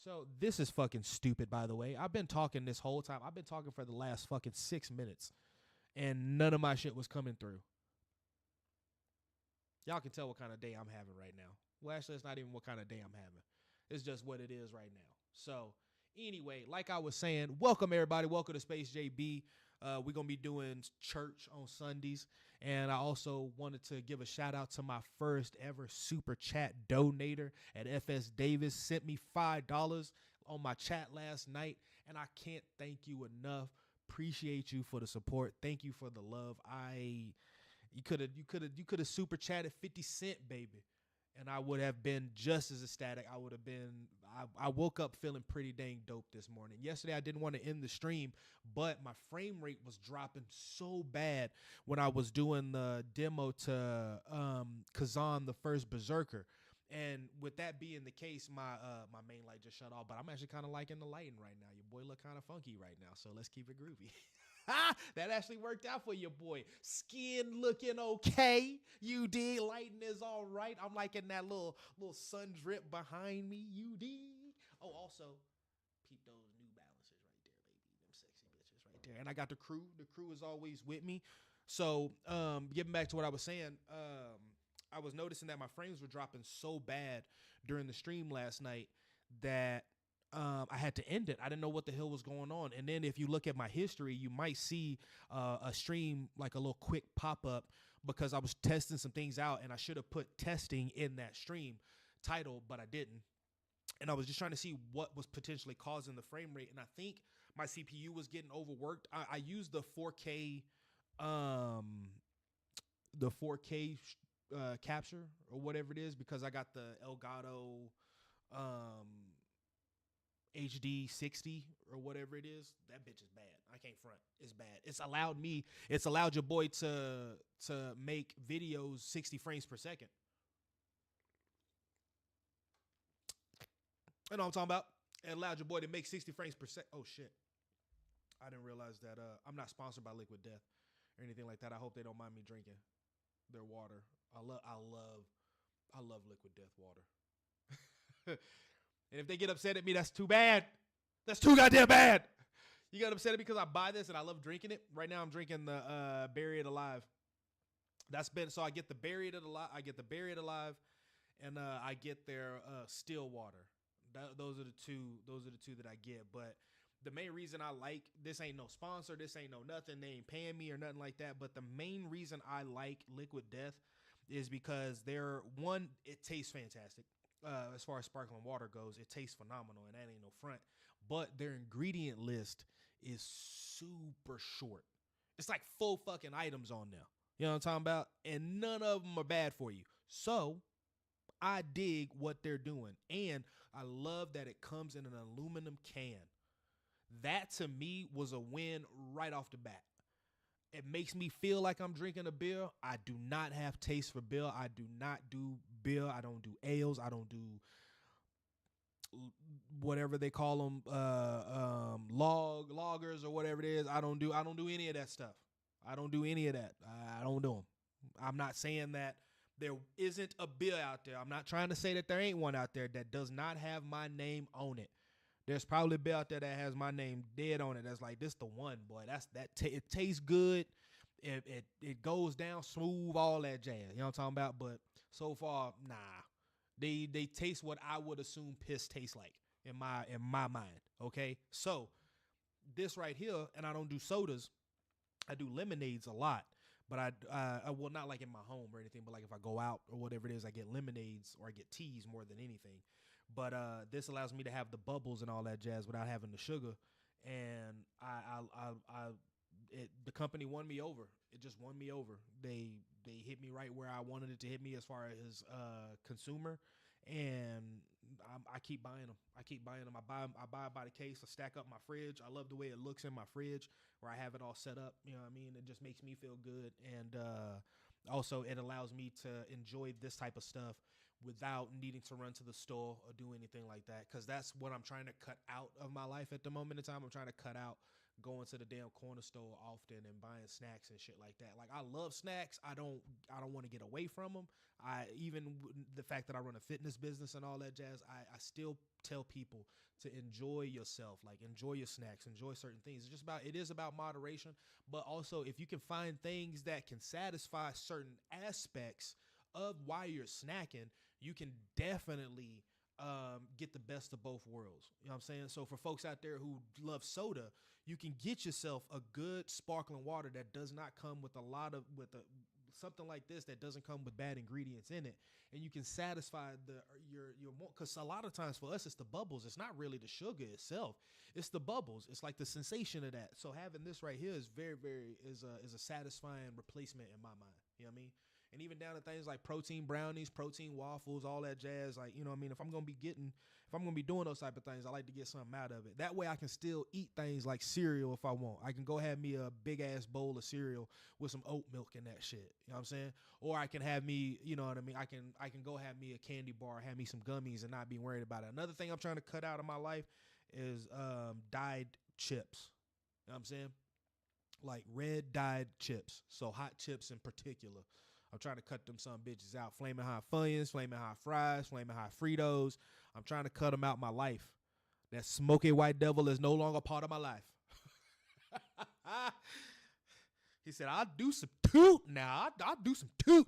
So this is fucking stupid, by the way. I've been talking this whole time. I've been talking for the last fucking 6 minutes, and none of my shit was coming through. Y'all can tell what kind of day I'm having right now. Well, actually, it's not even what kind of day I'm having. It's just what it is right now. So, anyway, like I was saying, welcome everybody. Welcome to Space JB. We're going to be doing church on Sundays. And I also wanted to give a shout out to my first ever super chat donator at FS Davis. Sent me $5 on my chat last night. And I can't thank you enough. Appreciate you for the support. Thank you for the love. You could have super chatted 50 cent, baby. And I would have been just as ecstatic. I woke up feeling pretty dang dope this morning. Yesterday, I didn't want to end the stream, but my frame rate was dropping so bad when I was doing the demo to Kazan, the first Berserker. And with that being the case, my main light just shut off. But I'm actually kind of liking the lighting right now. Your boy look kind of funky right now, so let's keep it groovy. That actually worked out for your boy. Skin looking okay. You dig? Lighting is all right. I'm liking that little sun drip behind me. You dig? Oh, also, peep those New Balances right there, baby. Them sexy bitches right there. And I got the crew. The crew is always with me. So, getting back to what I was saying, I was noticing that my frames were dropping so bad during the stream last night that I had to end it. I didn't know what the hell was going on. And then if you look at my history, you might see a stream, like a little quick pop-up, because I was testing some things out and I should have put testing in that stream title, but I didn't. And I was just trying to see what was potentially causing the frame rate. And I think my CPU was getting overworked. I used the 4K, capture or whatever it is, because I got the Elgato, HD 60 or whatever it is. That bitch is bad. I can't front. It's bad. It's allowed your boy to make videos 60 frames per second. You know what I'm talking about? It allowed your boy to make 60 frames per second. Oh shit. I didn't realize that I'm not sponsored by Liquid Death or anything like that. I hope they don't mind me drinking their water. I love Liquid Death water. And if they get upset at me, that's too bad. That's too goddamn bad. You got upset at me because I buy this and I love drinking it. Right now I'm drinking the Buried Alive. So I get the Buried Alive, and I get their still water. Those are the two that I get. But the main reason I like this, ain't no sponsor, this ain't no nothing, they ain't paying me or nothing like that. But the main reason I like Liquid Death is because it tastes fantastic. As far as sparkling water goes, it tastes phenomenal, and that ain't no front. But their ingredient list is super short. It's like 4 fucking items on there. You know what I'm talking about? And none of them are bad for you. So I dig what they're doing. And I love that it comes in an aluminum can. That to me was a win right off the bat. It makes me feel like I'm drinking a beer. I do not have taste for beer. I do not do beer. I don't do ales. I don't do whatever they call them, loggers or whatever it is. I don't do any of that stuff. I don't do any of that. I don't do them. I'm not saying that there isn't a beer out there. I'm not trying to say that there ain't one out there that does not have my name on it. There's probably a beer out there that has my name dead on it. That's like, this the one, boy. It tastes good. It goes down smooth, all that jazz. You know what I'm talking about? But so far, nah. They taste what I would assume piss tastes like in my mind. Okay? So this right here, and I don't do sodas. I do lemonades a lot. But I will not like in my home or anything, but like if I go out or whatever it is, I get lemonades or I get teas more than anything. But this allows me to have the bubbles and all that jazz without having the sugar. And the company won me over. It just won me over. They hit me right where I wanted it to hit me as far as consumer. And I keep buying them. I buy by the case. I stack up my fridge. I love the way it looks in my fridge where I have it all set up. You know what I mean? It just makes me feel good. And also it allows me to enjoy this type of stuff without needing to run to the store or do anything like that. Because that's what I'm trying to cut out of my life at the moment in time. I'm trying to cut out going to the damn corner store often and buying snacks and shit like that. Like I love snacks. I don't want to get away from them. The fact that I run a fitness business and all that jazz, I still tell people to enjoy yourself, like enjoy your snacks, enjoy certain things. It is about moderation, but also if you can find things that can satisfy certain aspects of why you're snacking, you can definitely get the best of both worlds. You know what I'm saying? So for folks out there who love soda, you can get yourself a good sparkling water that does not come with something like this that doesn't come with bad ingredients in it, and you can satisfy your more, because a lot of times for us it's the bubbles. It's not really the sugar itself, it's the bubbles. It's like the sensation of that. So having this right here is very is a satisfying replacement in my mind. You know what I mean? And even down to things like protein brownies, protein waffles, all that jazz. Like, you know what I mean? If I'm going to be doing those type of things, I like to get something out of it. That way I can still eat things like cereal if I want. I can go have me a big ass bowl of cereal with some oat milk and that shit. You know what I'm saying? Or I can have me, you know what I mean? I can go have me a candy bar, have me some gummies and not be worried about it. Another thing I'm trying to cut out of my life is dyed chips. You know what I'm saying? Like red dyed chips. So hot chips in particular. I'm trying to cut them some bitches out. Flaming Hot Funyuns, Flaming Hot Fries, Flaming Hot Fritos. I'm trying to cut them out my life. That smoky white devil is no longer part of my life. He said, I'll do some toot now. I'll do some toot.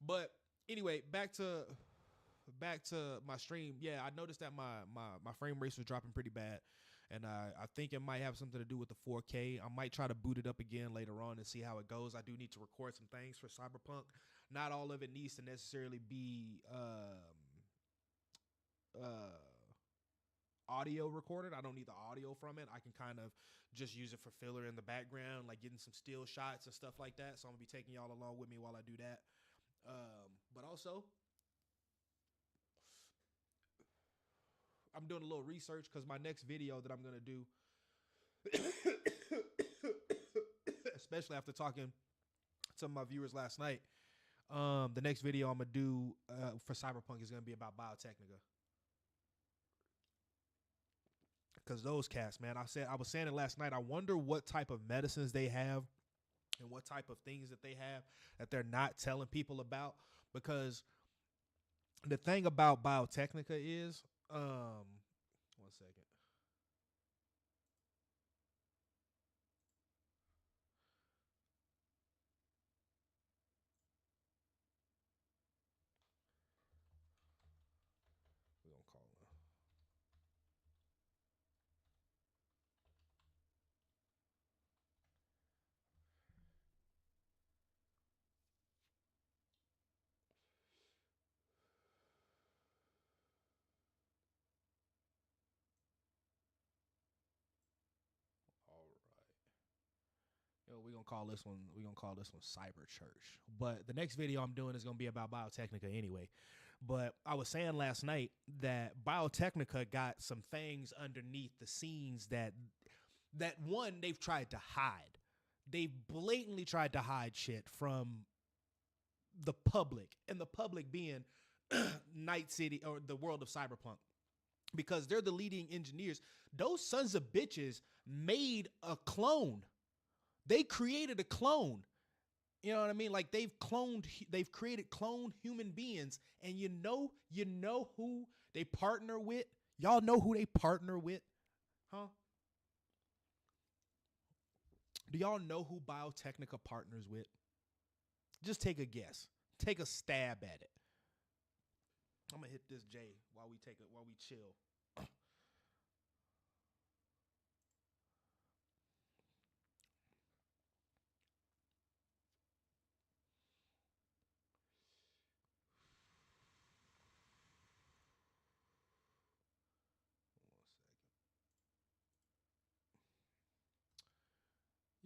But anyway, back to my stream. Yeah, I noticed that my frame rates was dropping pretty bad. And I think it might have something to do with the 4K. I might try to boot it up again later on and see how it goes. I do need to record some things for Cyberpunk. Not all of it needs to necessarily be audio recorded. I don't need the audio from it. I can kind of just use it for filler in the background, like getting some still shots and stuff like that. So I'm going to be taking y'all along with me while I do that. But also, I'm doing a little research because my next video that I'm going to do, especially after talking to some of my viewers last night, the next video I'm going to do for Cyberpunk is going to be about Biotechnica. Because those cats, man, I was saying it last night. I wonder what type of medicines they have and what type of things that they have that they're not telling people about. Because the thing about Biotechnica is, one second. We're gonna call her. All right. Yo, we're gonna call this one Cyber Church. But the next video I'm doing is gonna be about Biotechnica anyway. But I was saying last night that Biotechnica got some things underneath the scenes that one, they've tried to hide. They've blatantly tried to hide shit from the public, and the public being Night City or the world of Cyberpunk. Because they're the leading engineers. Those sons of bitches made a clone. They created a clone. You know what I mean? Like they've created cloned human beings. And you know who they partner with? Y'all know who they partner with? Huh? Do y'all know who Biotechnica partners with? Just take a guess. Take a stab at it. I'm gonna hit this J while we chill.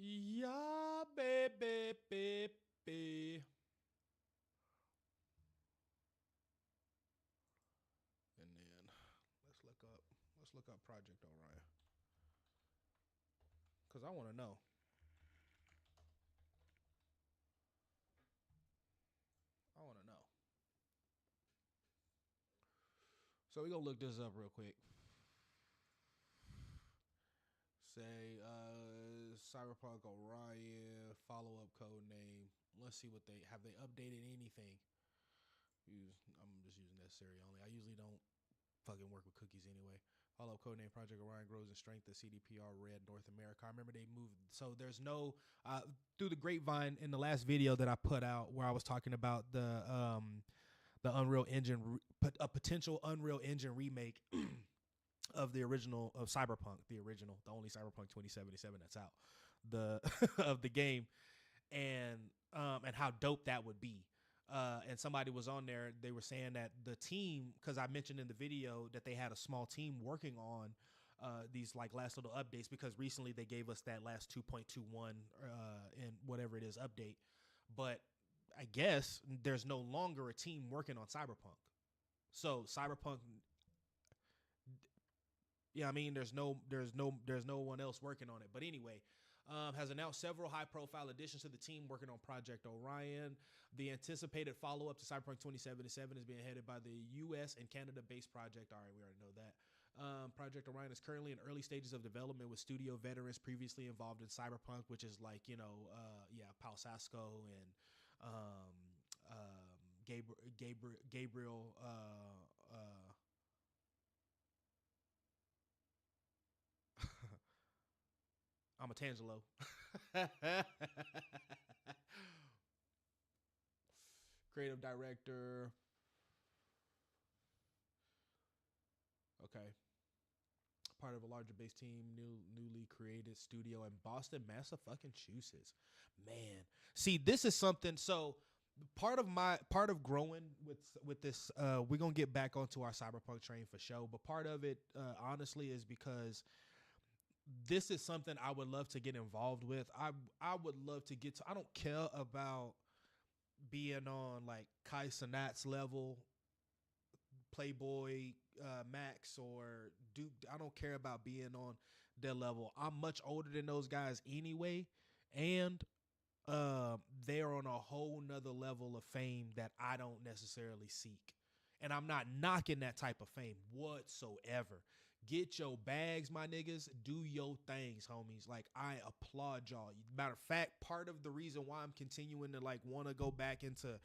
Yeah, baby. And then let's look up Project Orion. Cause I want to know. So we're gonna look this up real quick. say Cyberpunk Orion follow-up code name. Let's see what they have. They updated anything? I'm just using necessary only. I usually don't fucking work with cookies anyway. Follow-up code name Project Orion grows in strength as CDPR Red North America. I remember they moved. So there's no through the grapevine in the last video that I put out where I was talking about the Unreal Engine, a potential Unreal Engine remake of the original of Cyberpunk, the only Cyberpunk 2077 that's out, the of the game, and how dope that would be. And somebody was on there. They were saying that the team, because I mentioned in the video that they had a small team working on these like last little updates, because recently they gave us that last 2.21 and whatever it is update. But I guess there's no longer a team working on Cyberpunk. So Cyberpunk, yeah, I mean, there's no one else working on it. But anyway, has announced several high-profile additions to the team working on Project Orion. The anticipated follow-up to Cyberpunk 2077 is being headed by the U.S. and Canada-based project. All right, we already know that. Project Orion is currently in early stages of development with studio veterans previously involved in Cyberpunk, which is like, Paul Sasco and Gabriel. I'm a Tangelo. Creative director. Okay. Part of a larger base team, newly created studio in Boston, Massachusetts. Man, see, this is something. So, part of growing with this, we're gonna get back onto our Cyberpunk train for sure. But part of it, honestly, is because this is something I would love to get involved with. I would love to get to. I don't care about being on like Kai Cenat's level, Playboy Max, or Duke. I don't care about being on their level. I'm much older than those guys anyway, and they're on a whole nother level of fame that I don't necessarily seek. And I'm not knocking that type of fame whatsoever. Get your bags, my niggas. Do your things, homies. Like, I applaud y'all. Matter of fact, part of the reason why I'm continuing to like want to go back into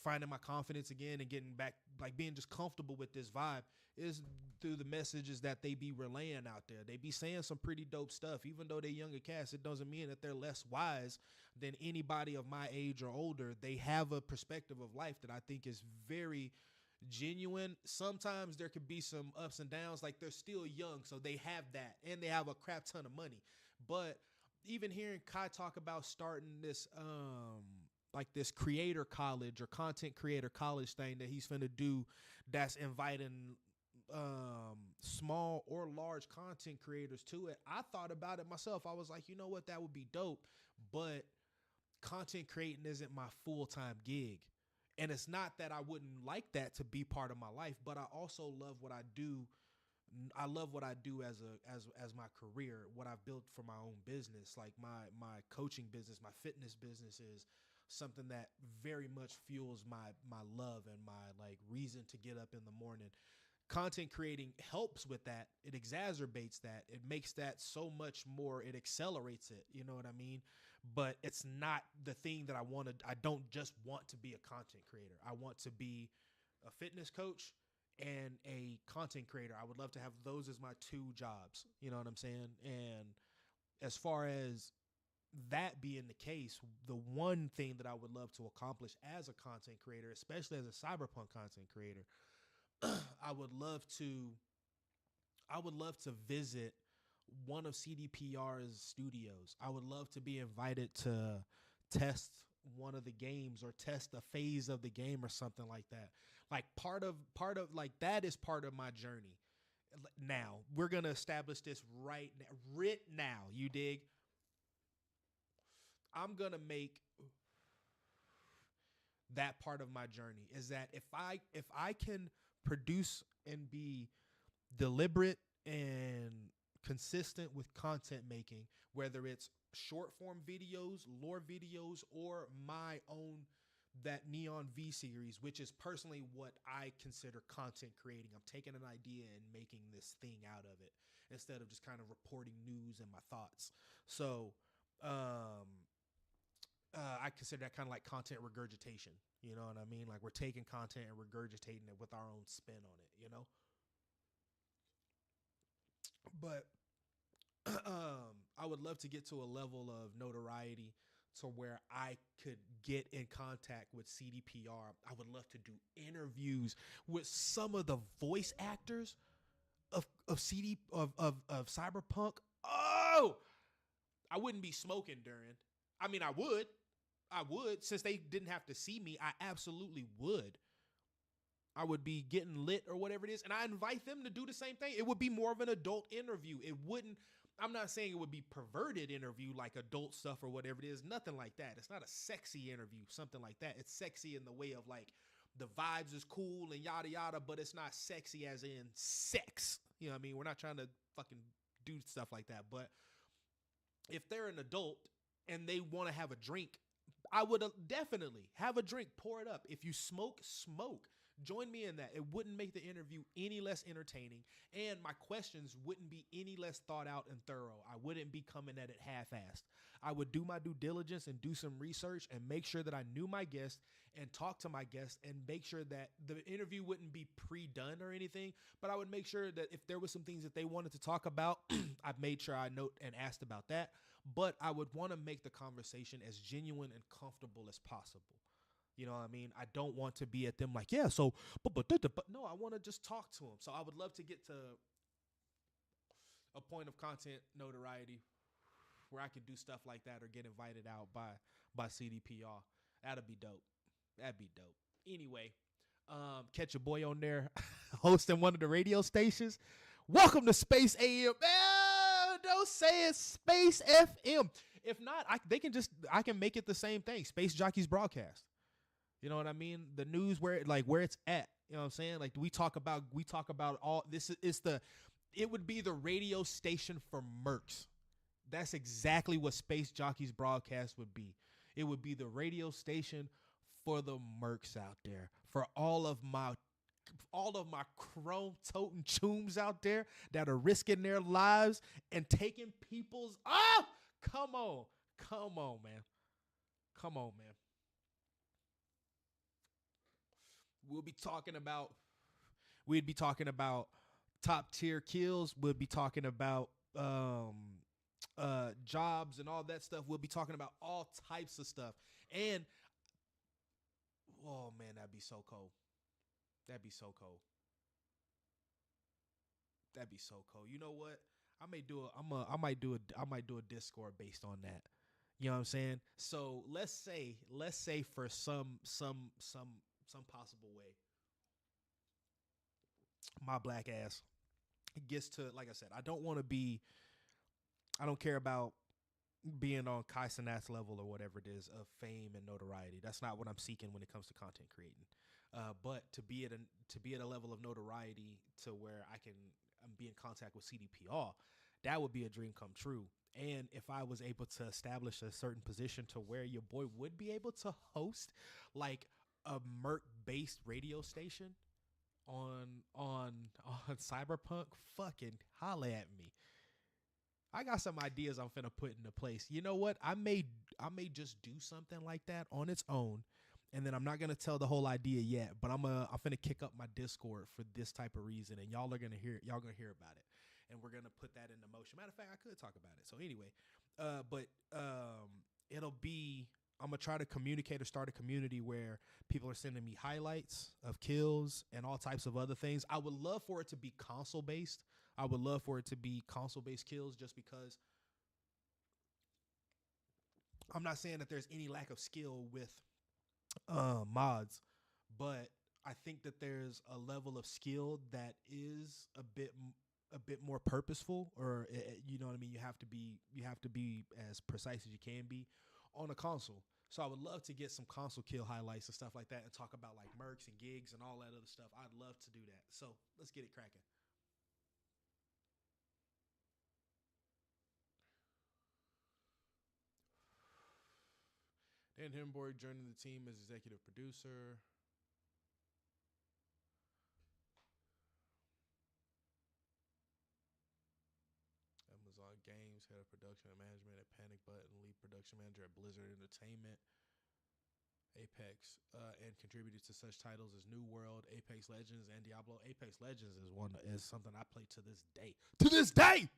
finding my confidence again and getting back, like being just comfortable with this vibe, is through the messages that they be relaying out there. They be saying some pretty dope stuff. Even though they're younger cats, it doesn't mean that they're less wise than anybody of my age or older. They have a perspective of life that I think is very genuine. Sometimes there could be some ups and downs. Like, they're still young, so they have that, and they have a crap ton of money. But even hearing Kai talk about starting this like this creator college or content creator college thing that he's finna do, that's inviting small or large content creators to it, I thought about it myself. I was like, you know what, that would be dope, but content creating isn't my full-time gig. And it's not that I wouldn't like that to be part of my life, but I also love what I do. I love what I do as my career, what I've built for my own business. Like my coaching business, my fitness business is something that very much fuels my love and my like reason to get up in the morning. Content creating helps with that. It exacerbates that. It makes that so much more. It accelerates it. You know what I mean? But it's not the thing that I wanted. I don't just want to be a content creator. I want to be a fitness coach and a content creator. I would love to have those as my two jobs. You know what I'm saying? And as far as that being the case, the one thing that I would love to accomplish as a content creator, especially as a cyberpunk content creator, I would love to visit one of CDPR's studios. I would love to be invited to test one of the games or test a phase of the game or something like that. Like part of like that is part of my journey. Now, we're going to establish this right now, you dig? I'm going to make that part of my journey is that if I can produce and be deliberate and consistent with content making, whether it's short form videos, lore videos, or my own, that Neon V series, which is personally what I consider content creating. I'm taking an idea and making this thing out of it. instead of just kind of reporting news and my thoughts. So um, I consider that kind of like content regurgitation. You know what I mean? Like we're taking content and regurgitating it with our own spin on it. But I would love to get to a level of notoriety to where I could get in contact with CDPR. I would love to do interviews with some of the voice actors of Cyberpunk. Oh, I wouldn't be smoking during. I mean, I would. Since they didn't have to see me, I absolutely would. I would be getting lit or whatever it is, and I invite them to do the same thing. It would be more of an adult interview. It wouldn't. I'm not saying it would be perverted interview like adult stuff or whatever it is. Nothing like that. It's not a sexy interview, something like that. It's sexy in the way of like the vibes is cool and yada yada, but it's not sexy as in sex. You know what I mean? We're not trying to fucking do stuff like that. But if they're an adult and they want to have a drink, I would definitely have a drink, pour it up. If you smoke, smoke. Join me in that. It wouldn't make the interview any less entertaining, and my questions wouldn't be any less thought out and thorough. I wouldn't be coming at it half-assed. I would do my due diligence and do some research and make sure that I knew my guest and talk to my guest and make sure that the interview wouldn't be pre-done or anything, but I would make sure that if there was some things that they wanted to talk about, I made sure I note and asked about that, but I would want to make the conversation as genuine and comfortable as possible. You know what I mean? I don't want to be at them like, yeah, so, but no, I want to just talk to them. So I would love to get to a point of content notoriety where I could do stuff like that or get invited out by CDPR. That'd be dope. That'd be dope. Anyway, catch your boy on there hosting one of the radio stations. Welcome to Space AM. Don't say it's Space FM. If not, I can make it the same thing. Space Jockeys Broadcast. You know what I mean? The news where it's at. You know what I'm saying? Like we talk about all this is it would be the radio station for mercs. That's exactly what Space Jockeys Broadcast would be. It would be the radio station for the mercs out there. For all of my chrome toting chooms out there that are risking their lives and taking people's come on, man. Come on, man. We'd be talking about top tier kills. We'll be talking about jobs and all that stuff. We'll be talking about all types of stuff. And oh man, that'd be so cold. That'd be so cold. That'd be so cold. You know what? I might do a Discord based on that. You know what I'm saying? So let's say for some possible way, my black ass gets to, like I said, I don't care about being on Kai Cenat's level or whatever it is of fame and notoriety. That's not what I'm seeking when it comes to content creating. But to be at a level of notoriety to where I'm be in contact with CDPR, that would be a dream come true. And if I was able to establish a certain position to where your boy would be able to host like a Merc based radio station on Cyberpunk, fucking holla at me. I got some ideas I'm finna put into place. You know what? I may just do something like that on its own, and then I'm not gonna tell the whole idea yet. But I'm finna kick up my Discord for this type of reason, and y'all are gonna hear it. Y'all gonna hear about it, and we're gonna put that into motion. Matter of fact, I could talk about it. So anyway, it'll be. I'm gonna try to communicate or start a community where people are sending me highlights of kills and all types of other things. I would love for it to be console based. I would love for it to be console based kills, just because I'm not saying that there's any lack of skill with mods, but I think that there's a level of skill that is a bit more purposeful, or you know what I mean. You have to be as precise as you can be on a console. So I would love to get some console kill highlights and stuff like that and talk about like mercs and gigs and all that other stuff. I'd love to do that. So let's get it cracking. Dan Himborg joining the team as executive producer. production and management at Panic Button, lead production manager at Blizzard Entertainment, Apex, and contributed to such titles as New World, Apex Legends, and Diablo. Apex Legends is something I play to this day. To this day.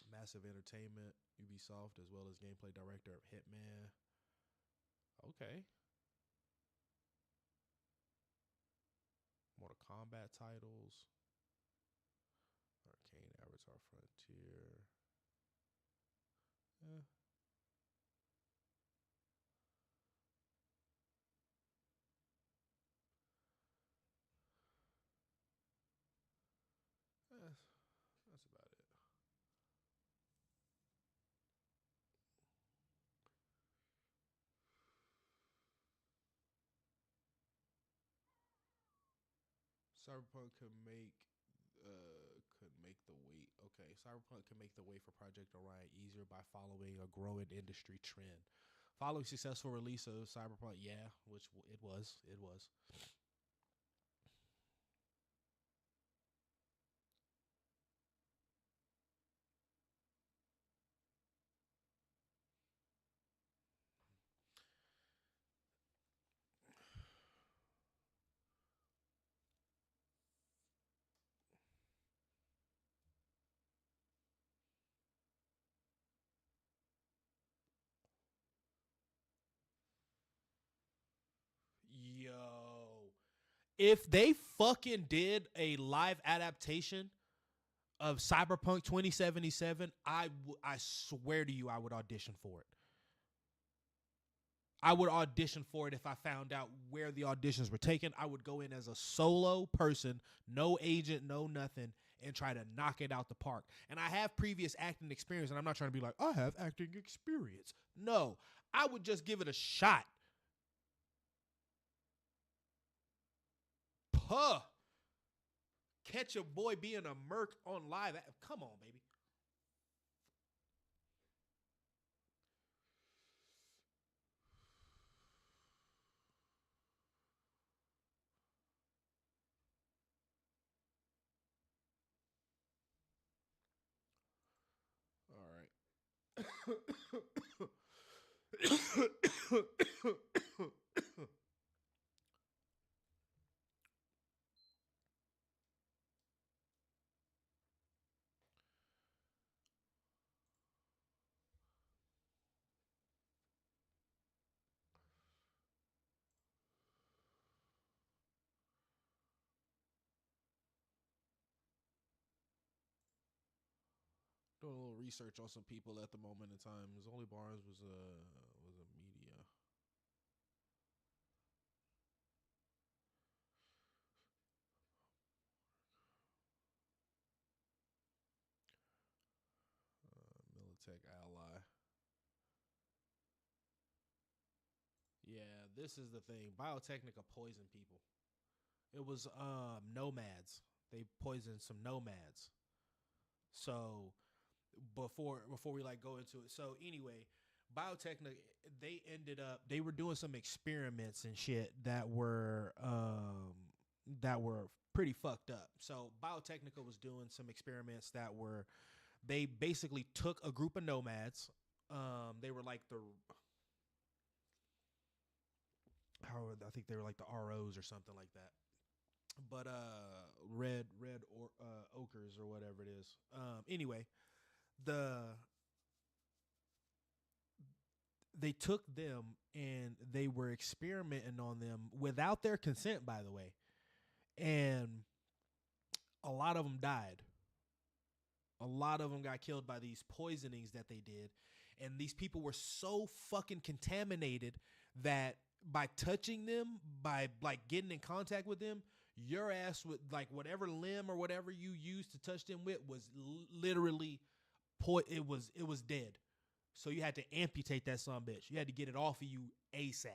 Massive Entertainment, Ubisoft, as well as gameplay director of Hitman. Okay. Mortal Kombat titles. Arcane, Avatar, Frontier. Yeah. That's about it. Cyberpunk could make the wait. Okay, Cyberpunk can make the way for Project Orion easier by following a growing industry trend. Following successful release of Cyberpunk, yeah, which it was. Yo, if they fucking did a live adaptation of Cyberpunk 2077, I swear to you, I would audition for it. I would audition for it if I found out where the auditions were taken. I would go in as a solo person, no agent, no nothing, and try to knock it out the park. And I have previous acting experience, and I'm not trying to be like, I have acting experience. No, I would just give it a shot. Puh. Catch a boy being a merc on live. Come on, baby. All right. Doing a little research on some people at the moment in time. Zoli Barnes was a media. Militech ally. Yeah, this is the thing. Biotechnica poisoned people. It was nomads. They poisoned some nomads. So before we like go into it. So anyway, Biotechnica they were doing some experiments and shit that were pretty fucked up. So Biotechnica was doing some experiments that were they basically took a group of nomads. They were like I think they were like the ROs or something like that. But red or ochres or whatever it is. Anyway, the they took them and they were experimenting on them without their consent, by the way, and a lot of them died. A lot of them got killed by these poisonings that they did, and these people were so fucking contaminated that by touching them, by like getting in contact with them, your ass would like whatever limb or whatever you used to touch them with was literally it was dead. So you had to amputate that son of a bitch. You had to get it off of you ASAP.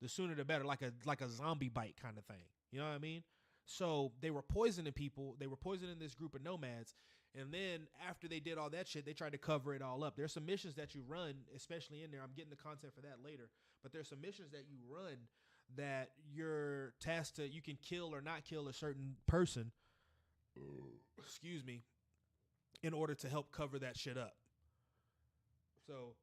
The sooner the better, like a zombie bite kind of thing. You know what I mean? So they were poisoning people. They were poisoning this group of nomads. And then after they did all that shit, they tried to cover it all up. There's some missions that you run, especially in there. I'm getting the content for that later. But there's some missions that you run that you're tasked to, you can kill or not kill a certain person. Excuse me. in order to help cover that shit up. So,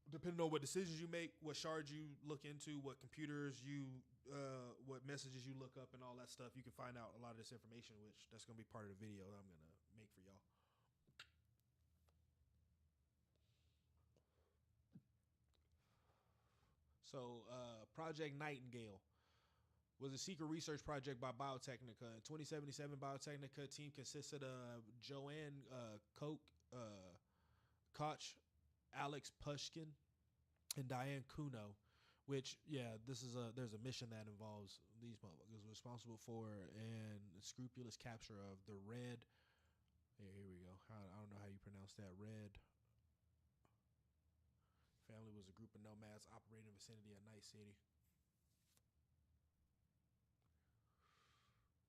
depending on what decisions you make, what shards you look into, what computers what messages you look up, and all that stuff, you can find out a lot of this information, which that's going to be part of the video that I'm going to make for y'all. So, Project Nightingale was a secret research project by Biotechnica. In 2077, Biotechnica team consisted of Joanne Koch, Alex Pushkin, and Diane Kuno. Which, there's a mission that involves these motherfuckers responsible for and scrupulous capture of the red. Here we go. I don't know how you pronounce that. Red family was a group of nomads operating in the vicinity of Night City.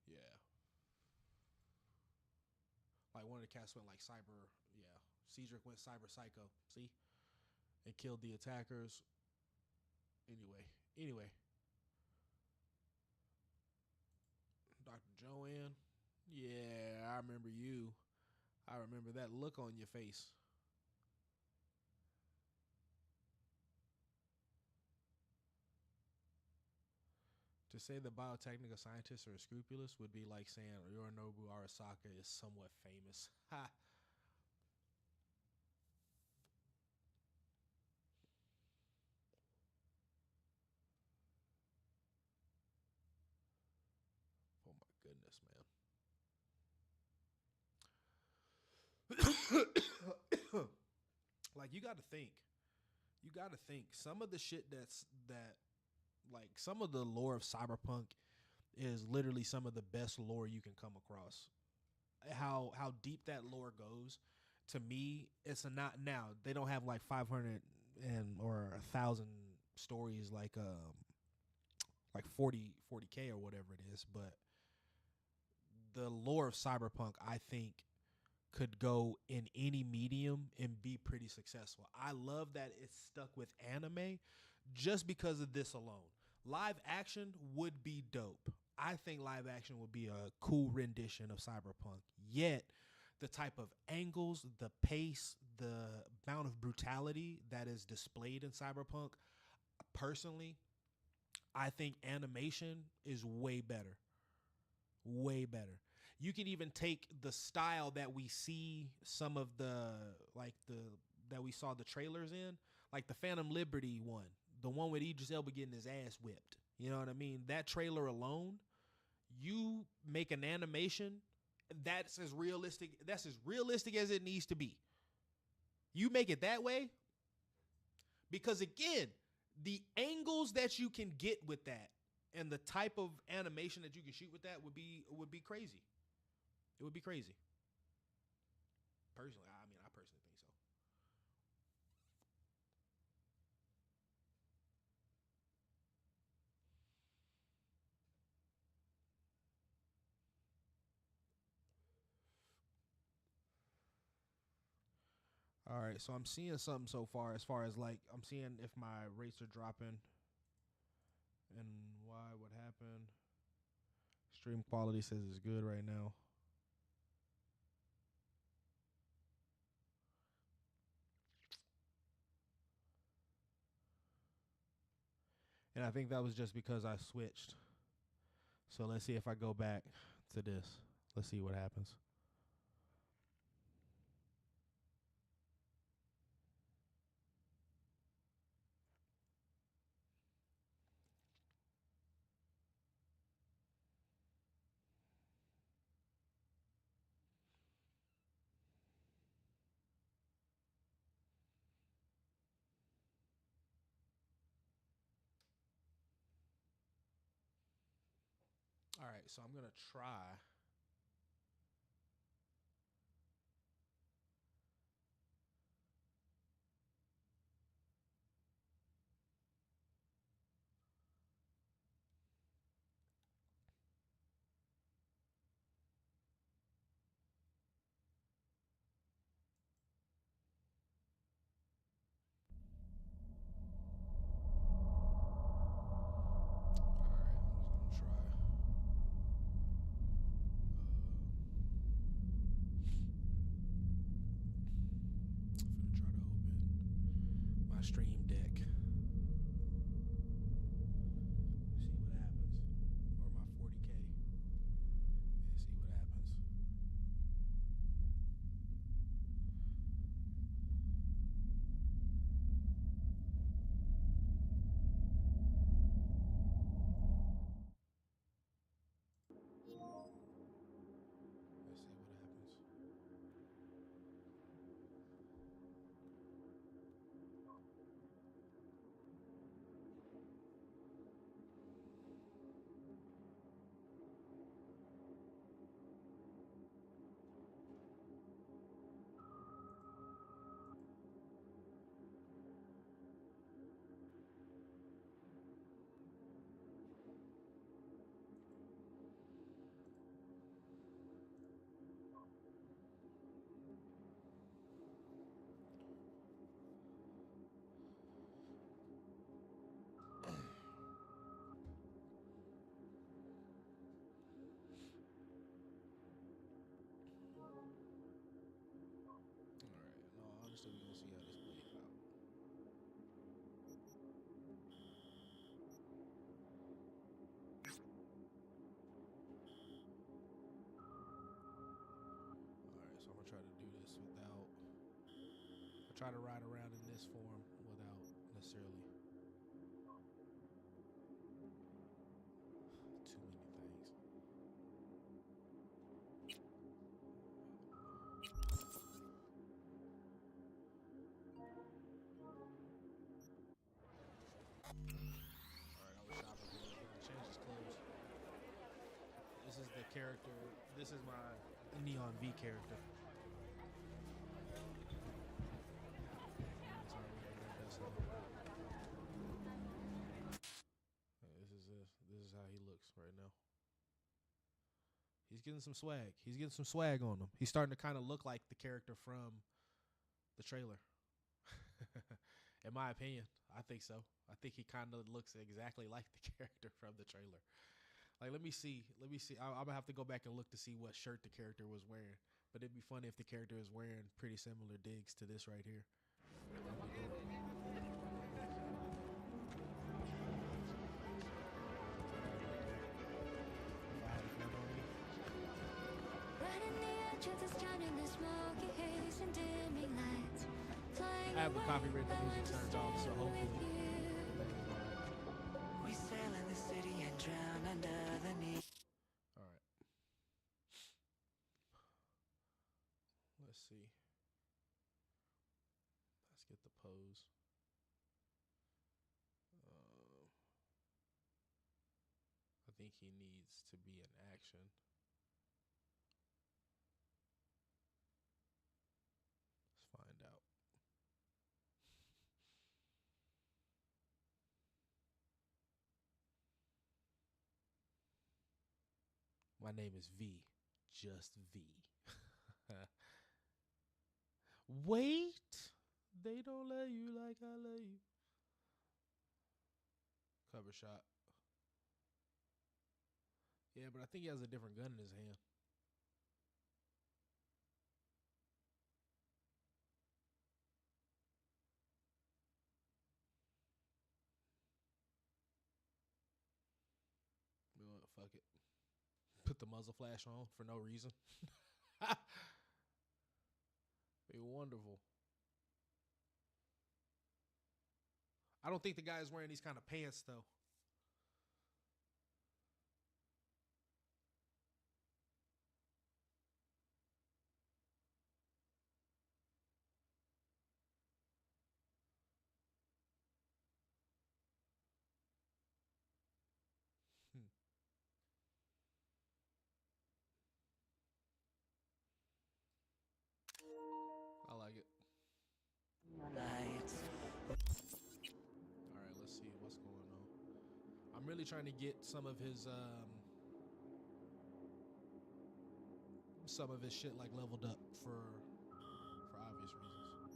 Yeah. Like one of the cats went like cyber. Yeah. Cedric went cyber psycho. See? And killed the attackers. Anyway. Dr. Joanne. Yeah, I remember you. I remember that look on your face. To say the Biotechnica scientists are scrupulous would be like saying Yorinobu Arasaka is somewhat famous. Ha! Oh my goodness, man. Like, you got to think. Some of the shit like some of the lore of cyberpunk is literally some of the best lore you can come across. How deep that lore goes, to me, it's a not now. They don't have like 500 or 1,000 stories like 40K or whatever it is, but the lore of cyberpunk, I think, could go in any medium and be pretty successful. I love that it's stuck with anime just because of this alone. Live action would be dope. I think live action would be a cool rendition of cyberpunk. Yet, the type of angles, the pace, the amount of brutality that is displayed in cyberpunk, personally, I think animation is way better. Way better. You can even take the style that we see some of that we saw the trailers in, like the Phantom Liberty one, the one with Idris Elba getting his ass whipped. You know what I mean? That trailer alone, you make an animation that's as realistic as it needs to be. You make it that way because, again, the angles that you can get with that and the type of animation that you can shoot with that would be crazy. It would be crazy. Personally, I personally think so. All right, so I'm seeing something so far as like I'm seeing if my rates are dropping and why, what happened. Stream quality says it's good right now. And I think that was just because I switched. So let's see if I go back to this. Let's see what happens. All right, so I'm going to try. All right, I'm just going to try. my stream deck. See what happens. Or my 40K. And see what happens. Let's see what happens. Honestly, we're gonna see how this plays out. Alright, so I'm gonna try to do this without. I try to ride around in this form without necessarily too many things. Alright, I was shopping for it. I changed his clothes. This is the character. This is my Neon V character. This is how he looks right now. He's getting some swag. He's getting some swag on him. He's starting to kind of look like the character from the trailer. In my opinion, I think so. I think he kind of looks exactly like the character from the trailer. Like, let me see. I'm gonna have to go back and look to see what shirt the character was wearing. But it'd be funny if the character is wearing pretty similar digs to this right here. I have the copyright music turned off, so hopefully. We sail in the city and drown under the knee. All right. Let's see. Let's get the pose. I think he needs to be in action. Let's find out. My name is V, just V. Wait, they don't love you like I love you. Cover shot. Yeah, but I think he has a different gun in his hand. You know what? Fuck it. Put the muzzle flash on for no reason. Be wonderful. I don't think the guy is wearing these kind of pants, though. I like it. Alright, let's see what's going on. I'm really trying to get some of his shit like leveled up for obvious reasons.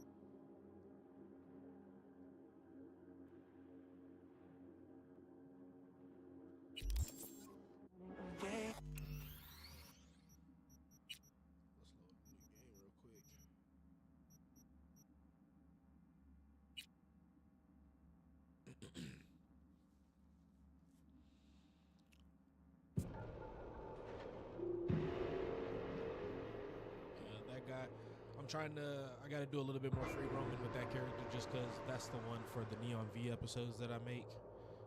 I'm trying to. I got to do a little bit more free roaming with that character, just because that's the one for the Neon V episodes that I make.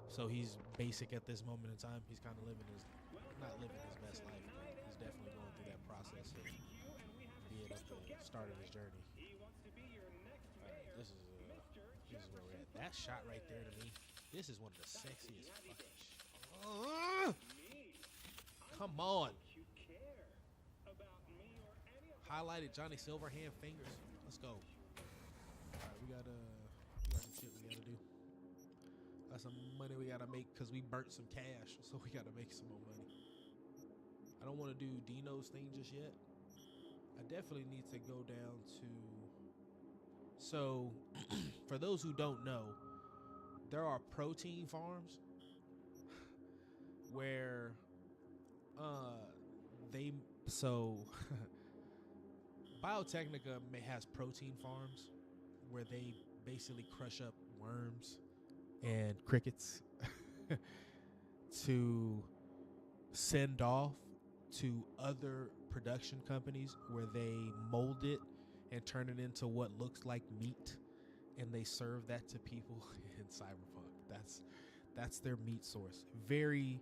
So he's basic at this moment in time. He's kind of living his, not living his best life, but he's definitely going through that process of being at the start of his journey. All right, this is where we're at. That shot right there to me, this is one of the sexiest fucking. Come on. Highlighted Johnny Silverhand fingers. Let's go. All right, we got some shit we gotta do. Got some money we gotta make because we burnt some cash, so we gotta make some more money. I don't want to do Dino's thing just yet. I definitely need to go down to. So, for those who don't know, there are protein farms where they Biotechnica has protein farms where they basically crush up worms and crickets to send off to other production companies where they mold it and turn it into what looks like meat, and they serve that to people in Cyberpunk. That's their meat source. Very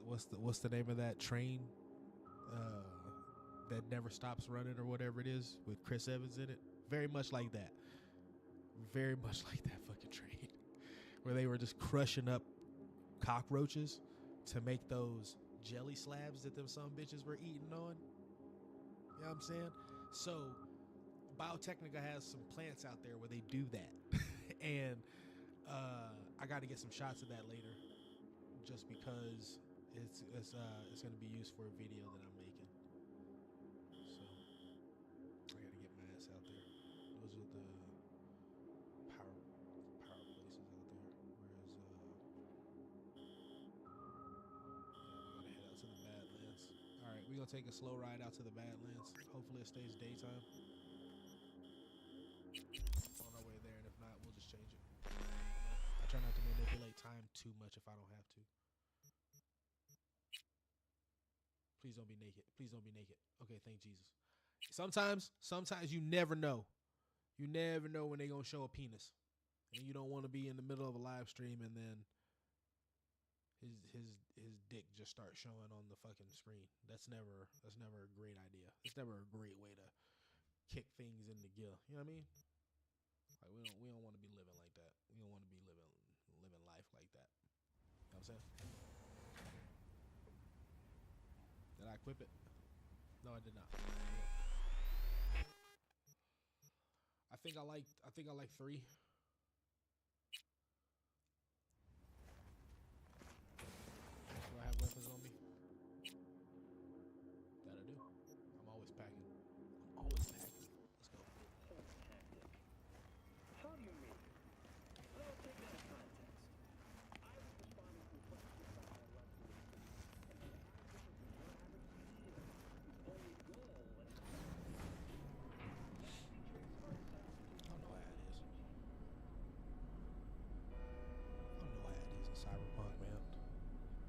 what's the name of that train that never stops running or whatever it is with Chris Evans in it? Very much like that. Very much like that fucking train where they were just crushing up cockroaches to make those jelly slabs that them some bitches were eating on. You know what I'm saying? So Biotechnica has some plants out there where they do that. And I got to get some shots of that later, just because it's going to be used for a video that I'm making. So I got to get my ass out there. Those are the power places out there. Whereas we got to head out to the Badlands. All right, we're going to take a slow ride out to the Badlands. Hopefully it stays daytime on our way there, and if not, we'll just change it. I try not to manipulate time too much if I don't have to. Please don't be naked. Please don't be naked. Okay, thank Jesus. Sometimes you never know. You never know when they're going to show a penis. And you don't want to be in the middle of a live stream and then his dick just starts showing on the fucking screen. That's never a great idea. It's never a great way to kick things into gear. You know what I mean? Like we don't want to be living like that. We don't want to be living life like that. You know what I'm saying? Did I equip it? No, I did not. I think I like 3. Do I have weapons on me? That I do. I'm always packing. Let's go. How do you mean? Well, take that as context. I was responding to a question about my left wing. Only goal and I don't know how it is. I don't know how it is in Cyberpunk, man.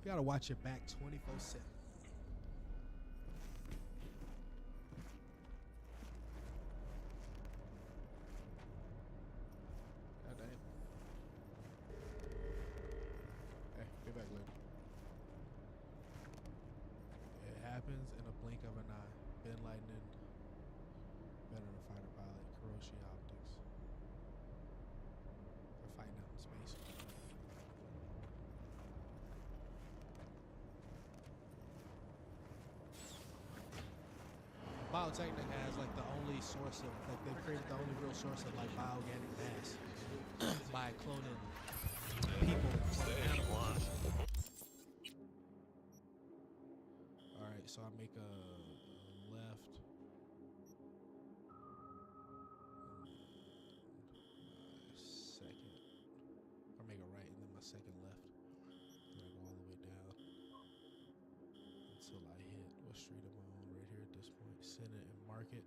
You gotta watch your back 24/7. God damn. Hey, get back, lady. It happens in a blink of an eye. Ben Lightning, veteran fighter pilot, Kuroshi Optics. They're fighting out in space. Biotechnica has like the only source of, like, they created the only real source of like bioorganic mass by cloning people from animals. All right, so I make a left. Second, or make a right and then my second left. And I go all the way down until I hit, what street am I on right here at this point? Senate and Market.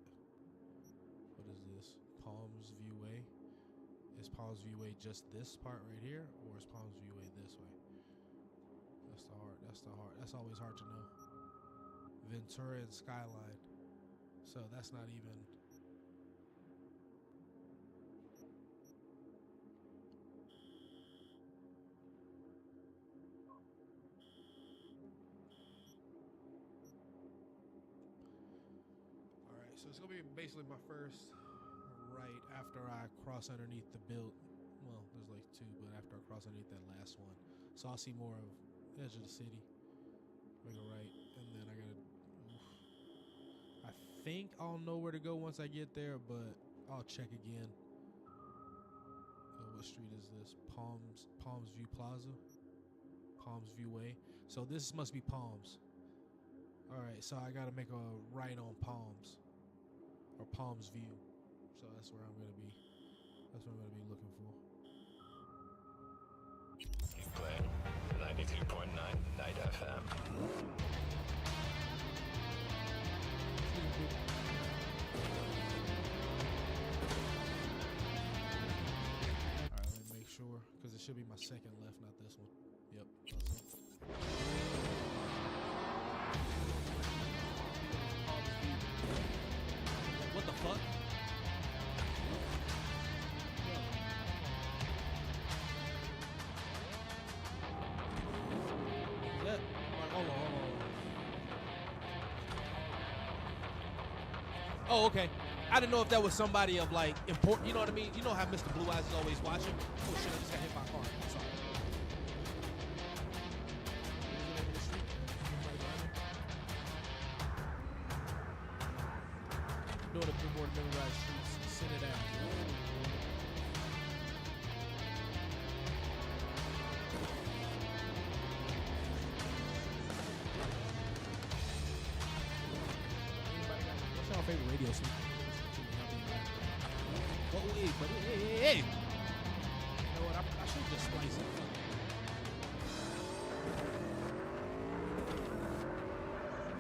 What is this? Palms View Way. Is Palms View Way just this part right here, or is Palms View Way this way? That's always hard to know. Ventura and Skyline. So that's not even. All right, so it's gonna be basically my first right after I cross underneath the build. Well, there's like two, but after I cross underneath that last one, so I'll see more of the edge of the city. Make a right, and then I gotta. I think I'll know where to go once I get there, but I'll check again. What street is this? Palms View Plaza, Palms View Way. So this must be Palms. All right, so I gotta make a right on Palms or Palms View. So that's where I'm gonna be. That's what I'm gonna be looking for. You playing 93.9 Night FM. Alright, let me make sure, because it should be my second left, not this one. Yep. What the fuck? Hold on. Oh, okay. I didn't know if that was somebody of like important. You know what I mean? You know how Mr. Blue Eyes is always watching. Oh shit! I just got hit by a car. I'm sorry. Doing a bit more to memorize streets. Send it out. What's your favorite radio station? Oh, hey, buddy. Hey. You know what? I should just splice it.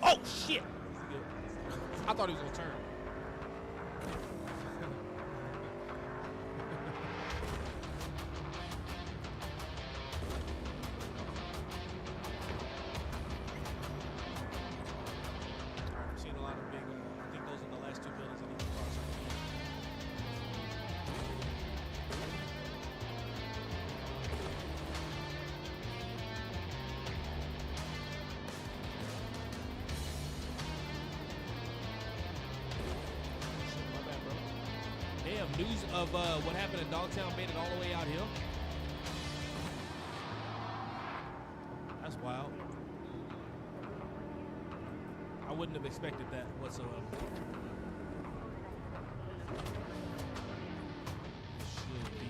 Oh, shit. I thought he was going to turn. I'm seeing a lot of big, I think those are the last two buildings I need to cross. Damn, news of what happened in Dogtown made it all the way out here. That's wild. I wouldn't have expected that whatsoever. Should be.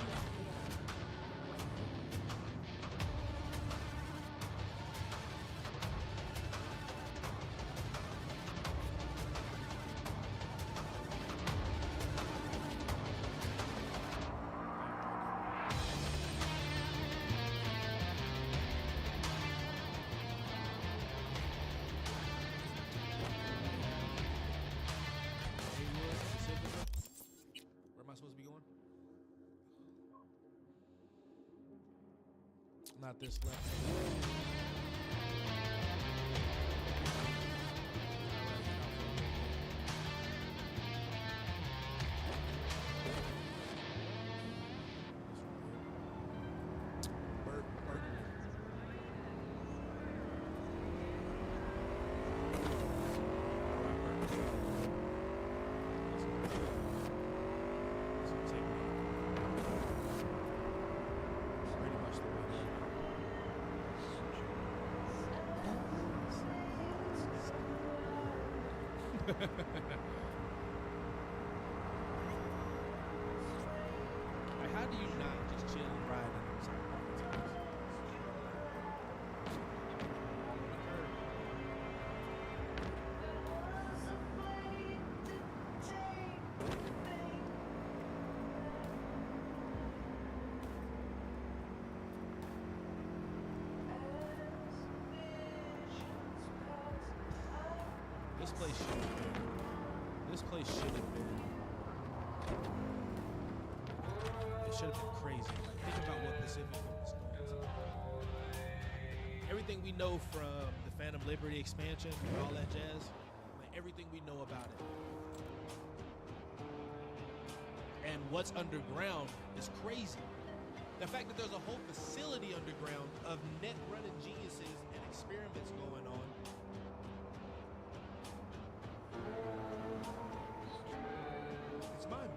Where am I supposed to be going? Not this left. Like, how do you not just chill and ride in those apartments? This place should have been. This place should have been. It should have been crazy. Like, think about what Pacific was going to. Everything we know from the Phantom Liberty expansion and all that jazz. Like everything we know about it. And what's underground is crazy. The fact that there's a whole facility underground of net running geniuses and experiments going on. It's mine.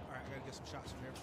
All right, I gotta get some shots from here.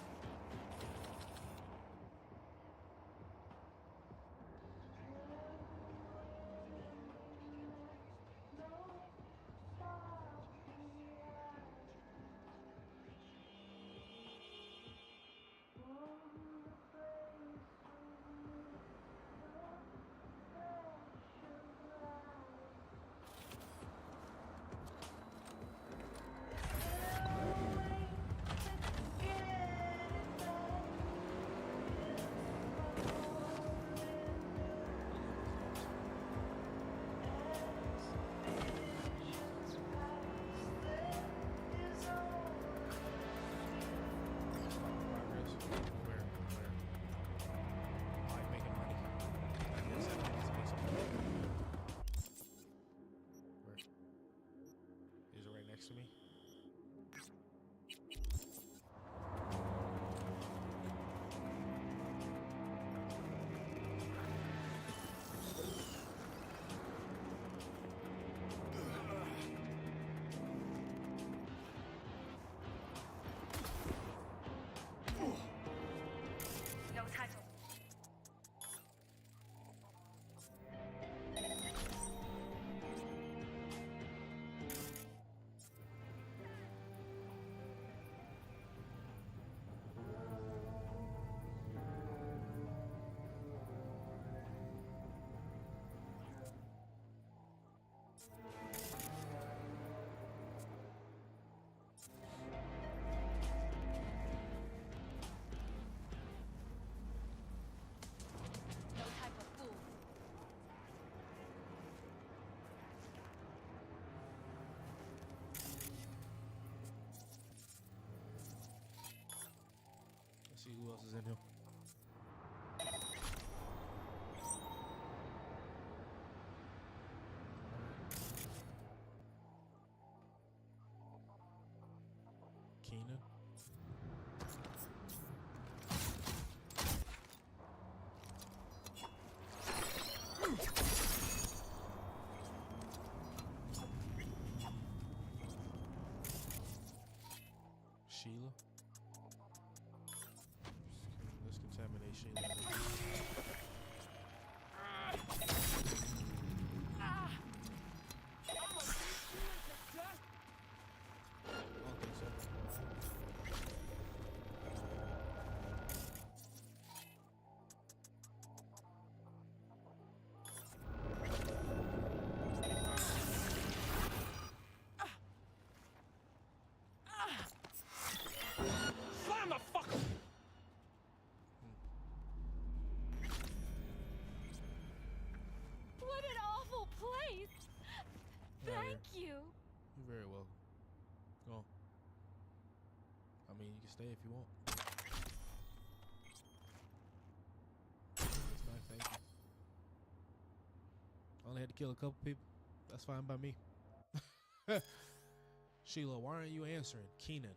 To me. No title. No type of fool. Let's see who else is in here. Keenan. Sheila. Let's contaminate Sheila. I don't think so. Slam the fucker! What an awful place! Thank you. You're very welcome. Go on. I mean, you can stay if you want. It's nice, thank you. I only had to kill a couple people. That's fine by me. Sheila, why aren't you answering? Keenan.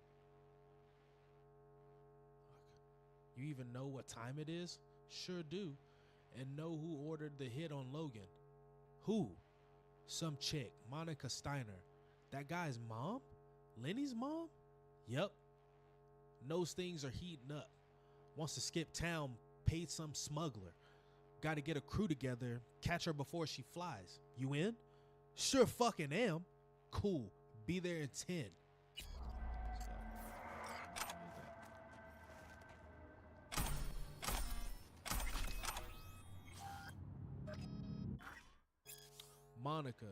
You even know what time it is? Sure do. And know who ordered the hit on Logan. Who? Some chick, Monica Steiner. That guy's mom? Lenny's mom? Yep. Knows things are heating up. Wants to skip town, paid some smuggler. Got to get a crew together, catch her before she flies. You in? Sure fucking am. Cool. Be there in 10. Monica,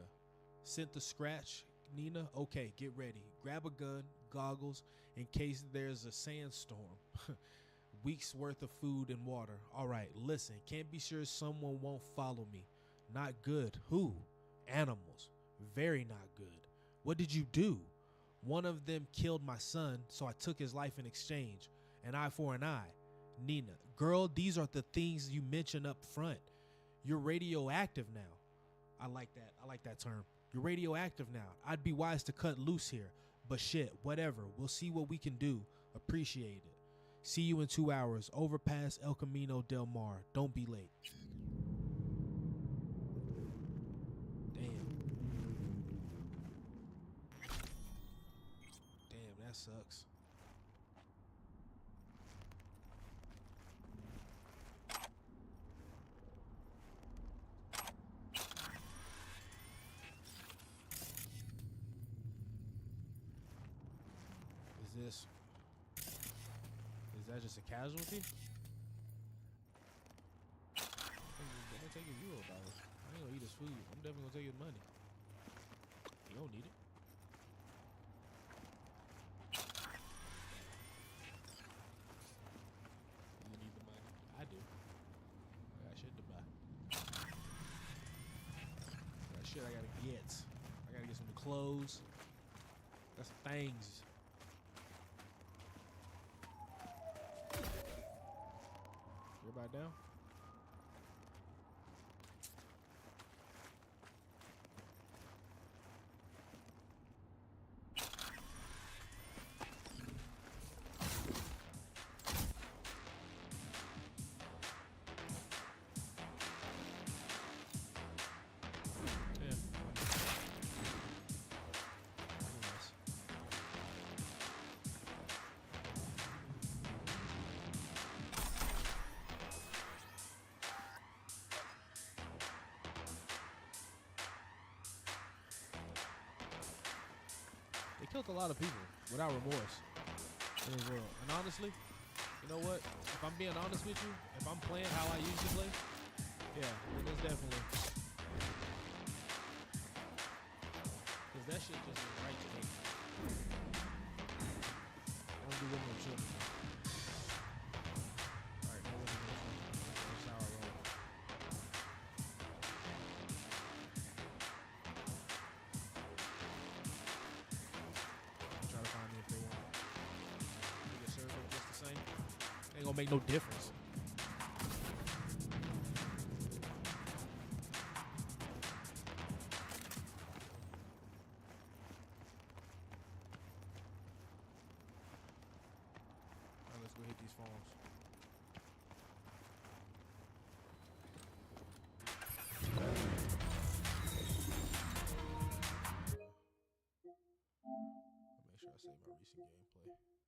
sent the scratch. Nina, okay, get ready. Grab a gun, goggles, in case there's a sandstorm. Weeks worth of food and water. All right, listen, can't be sure someone won't follow me. Not good. Who? Animals. Very not good. What did you do? One of them killed my son, so I took his life in exchange. An eye for an eye. Nina, girl, these are the things you mentioned up front. You're radioactive now. I like that. I like that term. You're radioactive now. I'd be wise to cut loose here. But shit, whatever. We'll see what we can do. Appreciate it. See you in 2 hours. Overpass El Camino del Mar. Don't be late. Damn. Damn, that sucks. Is that just a casualty? I'm gonna take his $0. I ain't gonna eat his food. I'm definitely gonna take his money. You don't need it. You need the money. I do. I got shit to buy. I got shit I gotta get. I gotta get some clothes. Got some things. Everybody down? Yeah. Nice. They killed a lot of people without remorse in this world. And honestly, you know what? If I'm being honest with you, if I'm playing how I usually play, yeah, then it's definitely. Because that shit just is right to me. I want to do one more children. Alright, no one more children. That's how I roll. Try to find me if they want. They get served up just the same. Ain't gonna make no difference. Alright, let's go hit these farms. Make sure I save my recent gameplay.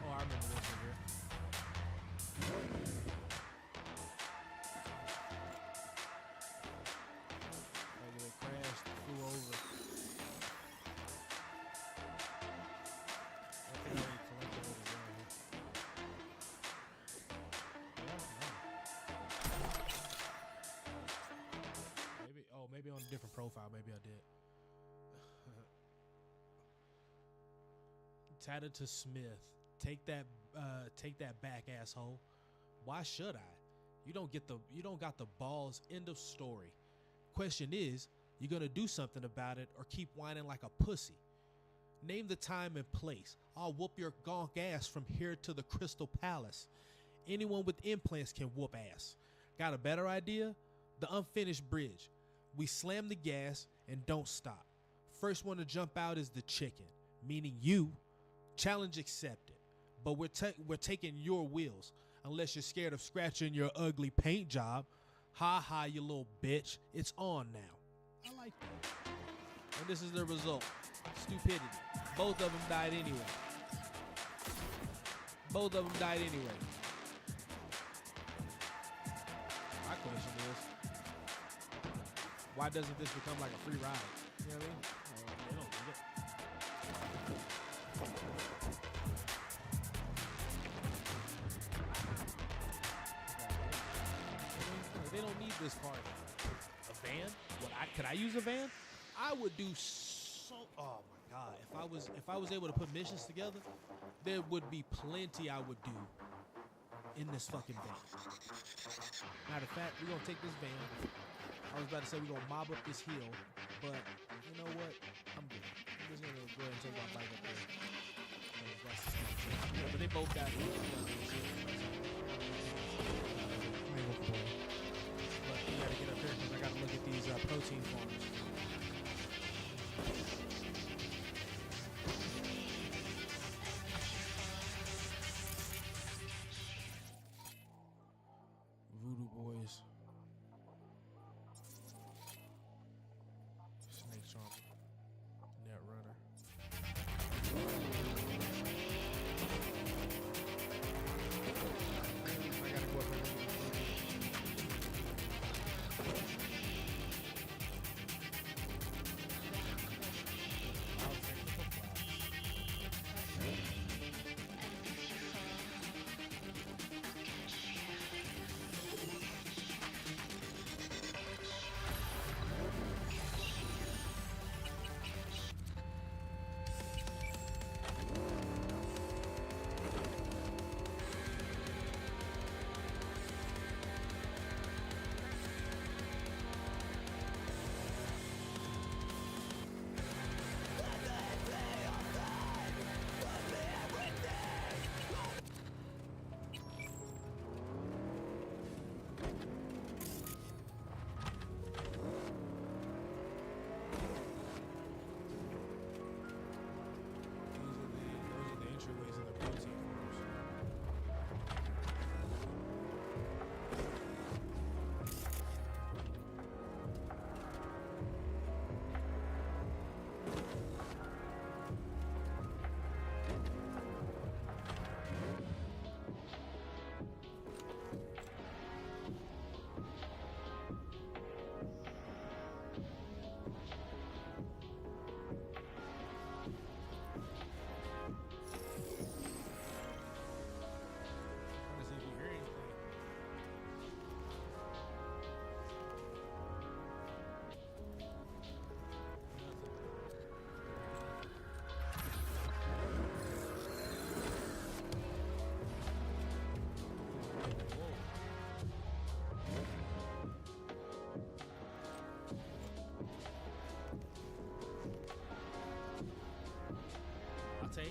Oh, I remember this one here. Like it crashed, flew over. I think I would collect it over there. Yeah, no. Maybe, oh, maybe on a different profile. Maybe I did. Tattoo Smith, take that back, asshole. Why should I? You don't got the balls. End of story. Question is, you gonna do something about it or keep whining like a pussy? Name the time and place. I'll whoop your gonk ass from here to the Crystal Palace. Anyone with implants can whoop ass. Got a better idea? The unfinished bridge. We slam the gas and don't stop. First one to jump out is the chicken, meaning you. Challenge accepted. But we're taking your wheels. Unless you're scared of scratching your ugly paint job. Ha ha, you little bitch. It's on now. I like that. And this is the result. Stupidity. Both of them died anyway. Both of them died anyway. is. Why doesn't this become like a free ride? You know what I mean? They don't need it. They don't need this part. A van? Could I use a van? I would do so. Oh my god! If I was able to put missions together, there would be plenty I would do in this fucking van. Matter of fact, we're gonna take this van. I was about to say we're gonna mob up this hill, but you know what? I'm good. I'm just gonna go ahead and take my bike up there. Yeah, but they both got it. But we gotta get up here because I gotta look at these protein farms. Voodoo Boys. Snake Charmer. Net Runner. I gotta go up there. Latte.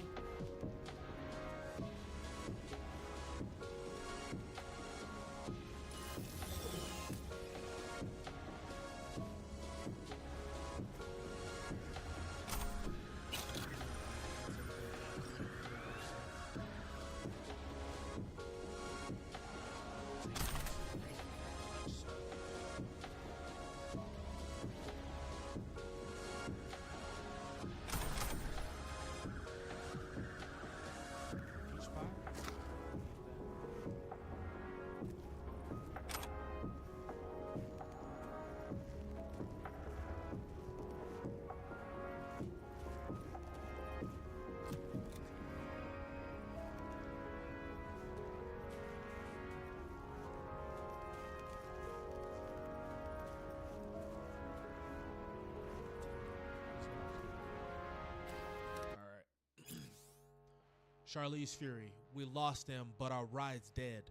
Charlize Fury, we lost them, but our ride's dead.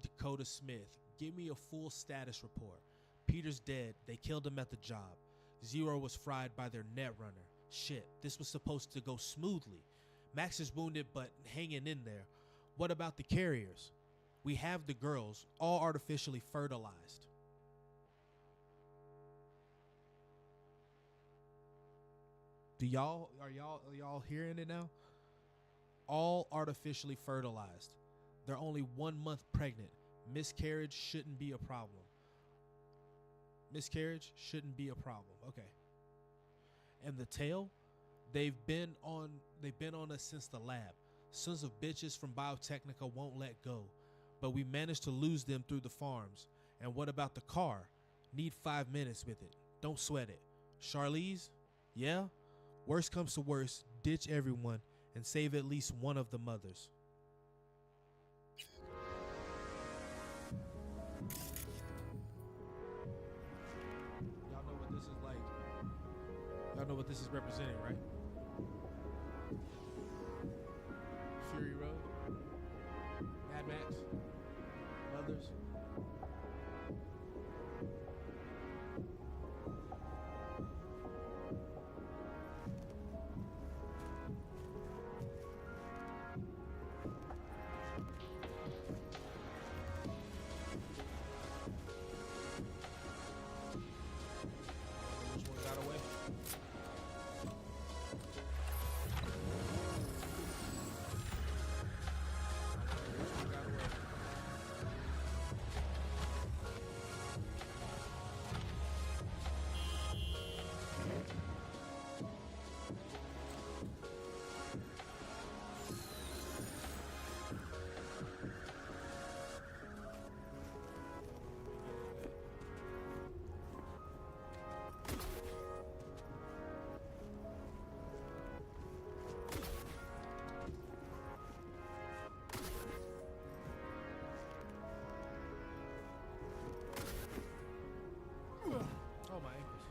Dakota Smith, give me a full status report. Peter's dead. They killed him at the job. Zero was fried by their Netrunner. Shit, this was supposed to go smoothly. Max is wounded, but hanging in there. What about the carriers? We have the girls, all artificially fertilized. Are y'all hearing it now? All artificially fertilized. They're only 1 month pregnant. Miscarriage shouldn't be a problem. Miscarriage shouldn't be a problem. Okay. And the tail, they've been on us since the lab. Sons of bitches from Biotechnica won't let go, but we managed to lose them through the farms. And what about the car? Need 5 minutes with it. Don't sweat it. Charlize? Yeah? Worst comes to worst, ditch everyone and save at least one of the mothers. Y'all know what this is like. Y'all know what this is representing, right? Fury Road, Mad Max, Mothers. Which one got away? Which one got away? Oh, my ankles.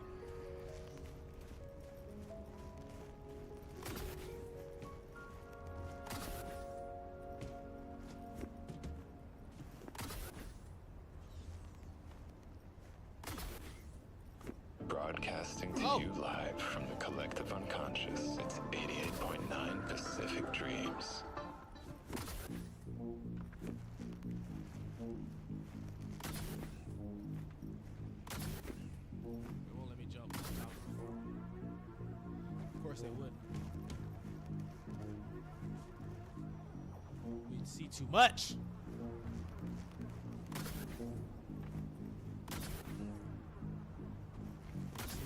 Broadcasting to Oh. you live from the collective unconscious. It's 88.9 Pacific Dreams. They won't let me jump on top of them. Of course they wouldn't. We'd see too much. See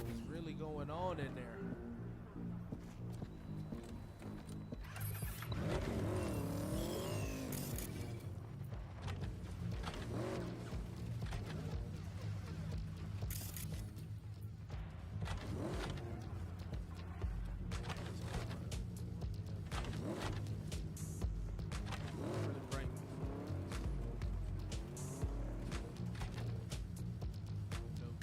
what's really going on in there. Really bright. Nope.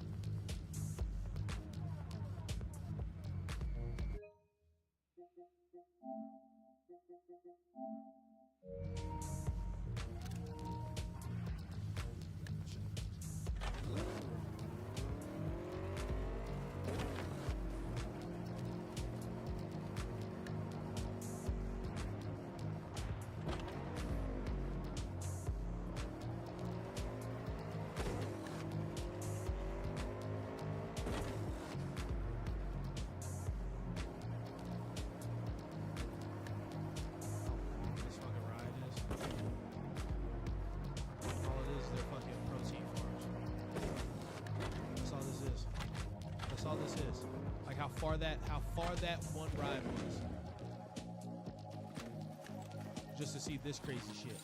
This fucking ride is. All it is, they're fucking protein bars. That's all this is. That's all this is. Like how far that one ride was. Just to see this crazy shit.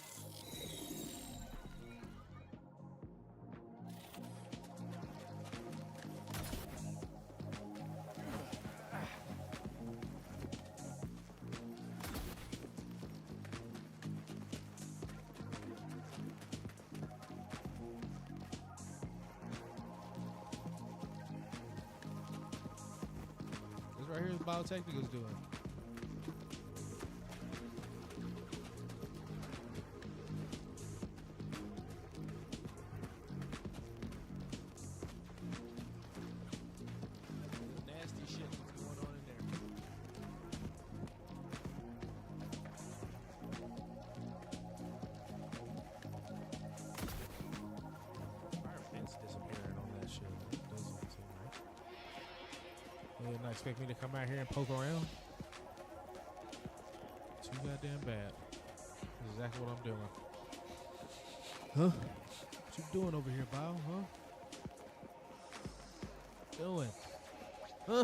This right here is Biotechnical's doing. Nasty shit that's going on in there. Fire fence disappearing on that shit. That doesn't seem right. They did not expect me to come out here and poke around. Too goddamn bad. That's exactly what I'm doing. Huh? What you doing over here, Bao? Huh? Doing? Huh? I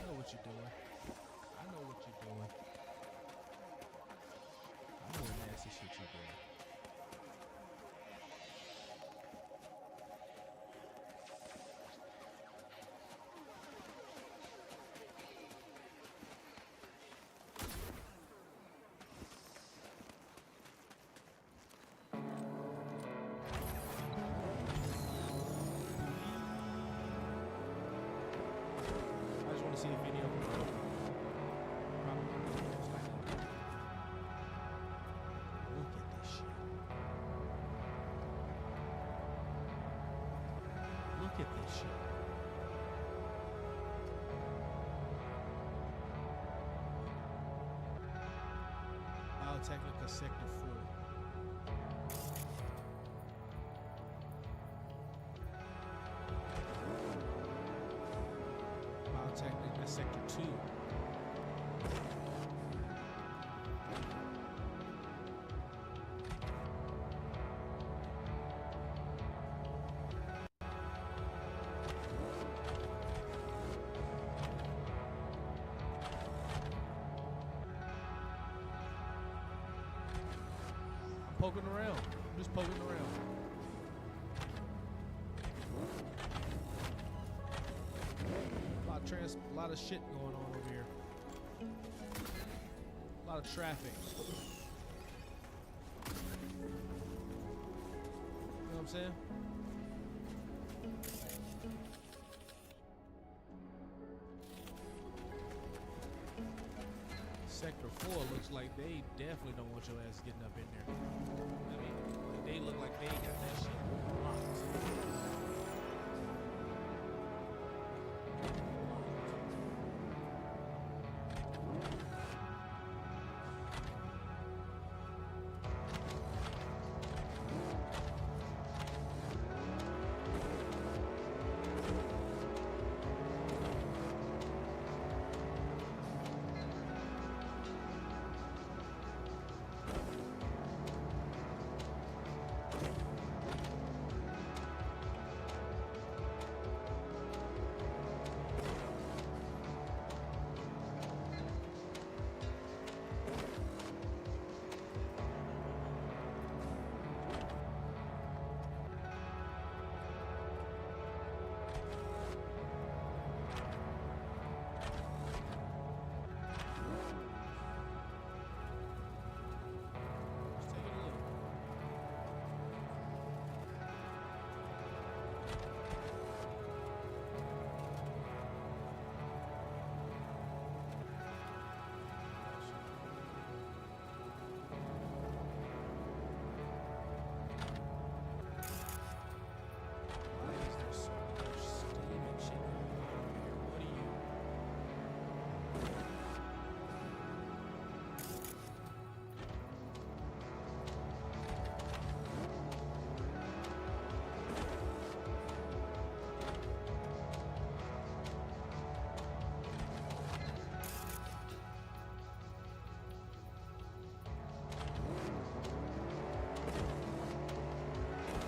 know what you're doing. I know what you're doing. I know what nasty shit you're doing. get this shit. Biotechnica Sector 4. Biotechnica Sector 2. Poking around. I'm just poking around. A lot of shit going on over here. A lot of traffic. You know what I'm saying? Sector 4 looks like they definitely don't want your ass getting up in there. I mean, like they look like they got that shit locked.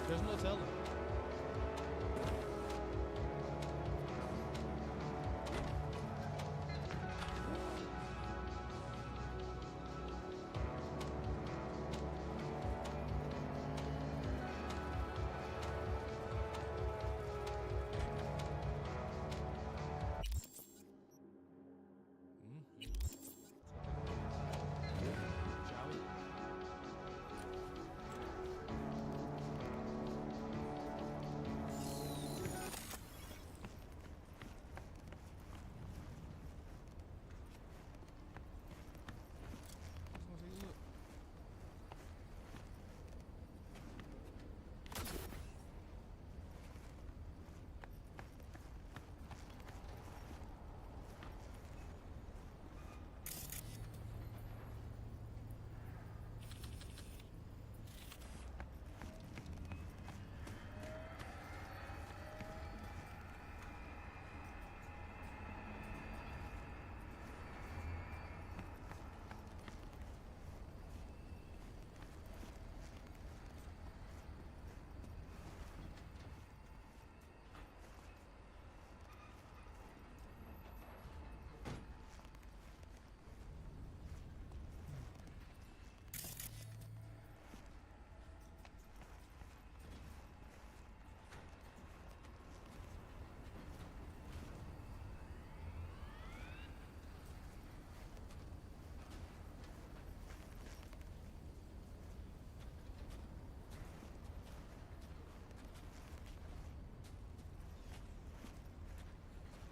There's no telling. Shall we? Let's go take a look.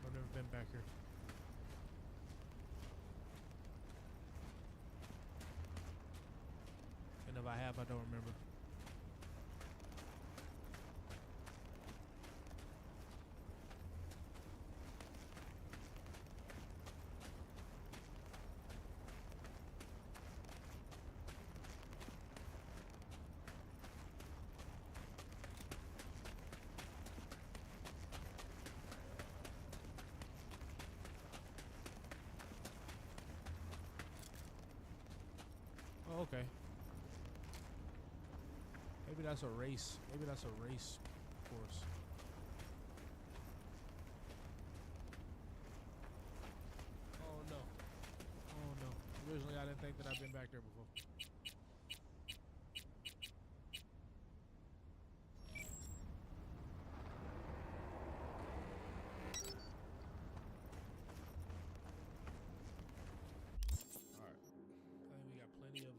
I've never been back here. And if I have, I don't remember. Okay. Maybe that's a race. Maybe that's a race course. Oh no. Oh no. Originally I didn't think that I've been back there before. Alright. I think we got plenty of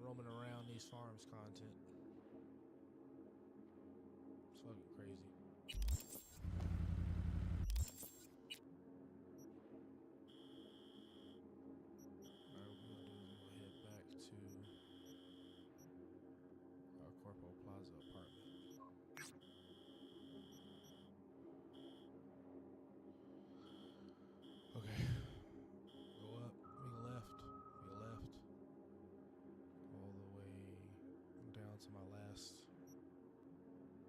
roaming around these farms content. It's fucking crazy. Alright, what we're gonna do is we're gonna head back to our Corpo Plaza apartment. Okay. Go up, make a left, all the way down to my last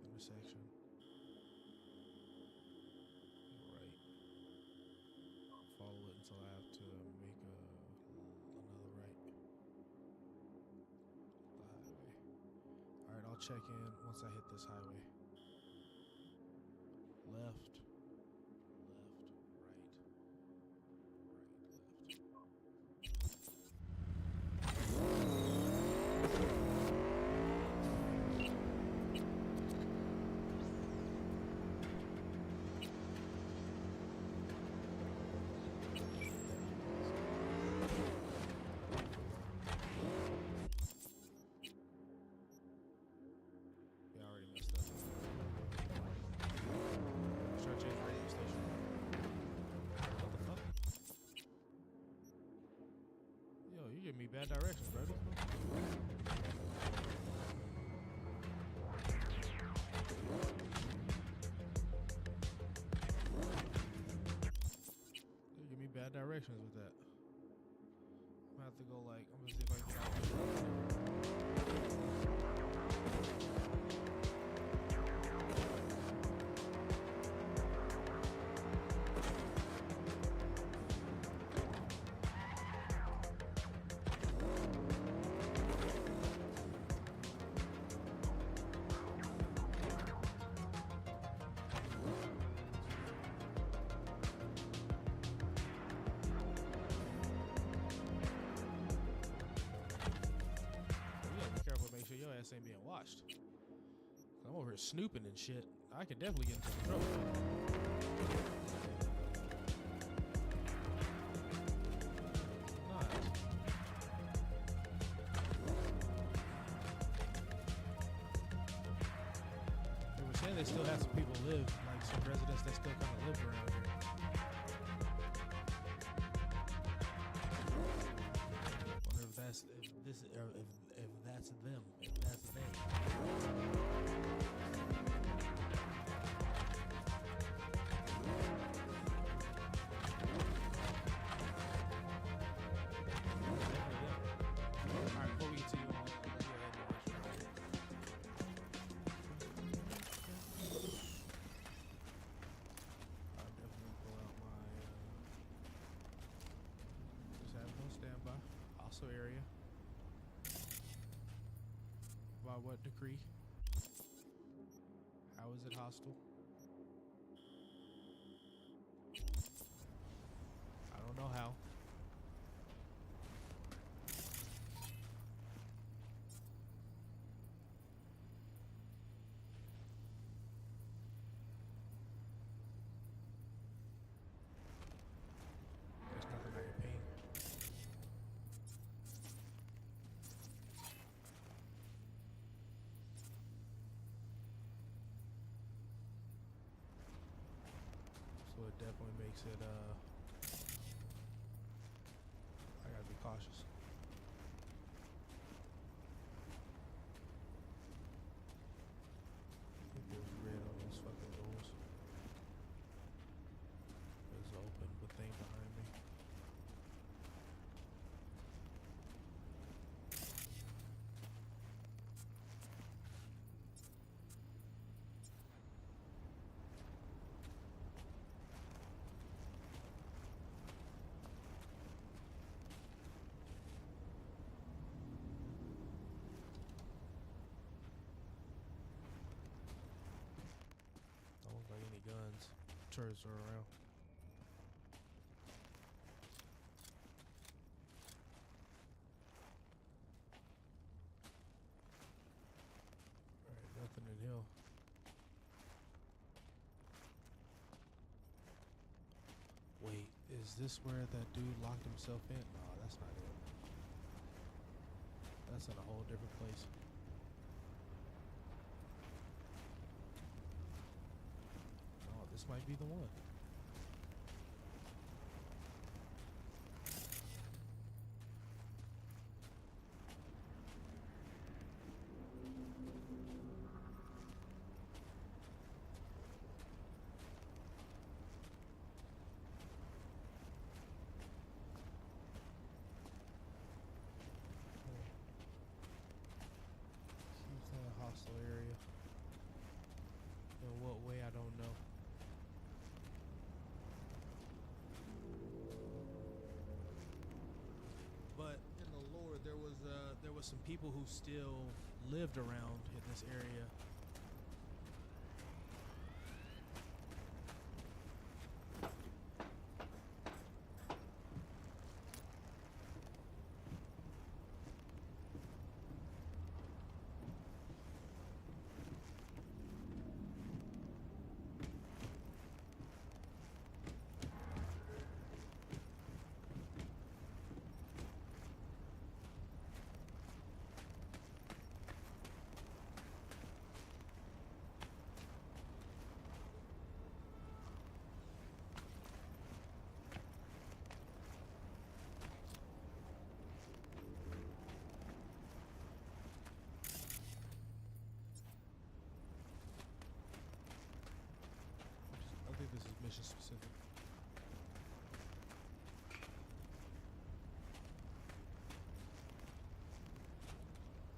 intersection. Right. Follow it until I have to make another right. The highway. Alright, I'll check in once I hit this highway. Left. Yeah, I already messed up. Should I change radio station? What the fuck? Yo, you giving me bad directions, brother. You give me bad directions with that. I'm gonna have to go like, I'm gonna see if I can get out. You gotta be careful, make sure your ass ain't being watched. I'm over here snooping and shit. I could definitely get into some trouble. Nice. They were saying they still have some people live, like some residents that still kind of live around here. Wonder if that's if this or if that's them, if that's they. Alright, before we continue on, let's go ahead and I'll definitely pull out my just have no standby. Also area. By what decree? How is it hostile? I don't know how. There's nothing I can ping. So it definitely makes it I gotta be cautious. I think there's red on those fucking doors. There's an open thing behind me. turrets are around. Alright, nothing in here. Wait, is this where that dude locked himself in? No, that's not it. That's in a whole different place. Oh, this might be the one. Seems like a hostile area. In what way, I don't know. But in the lore, there was some people who still lived around in this area. I think this is mission specific.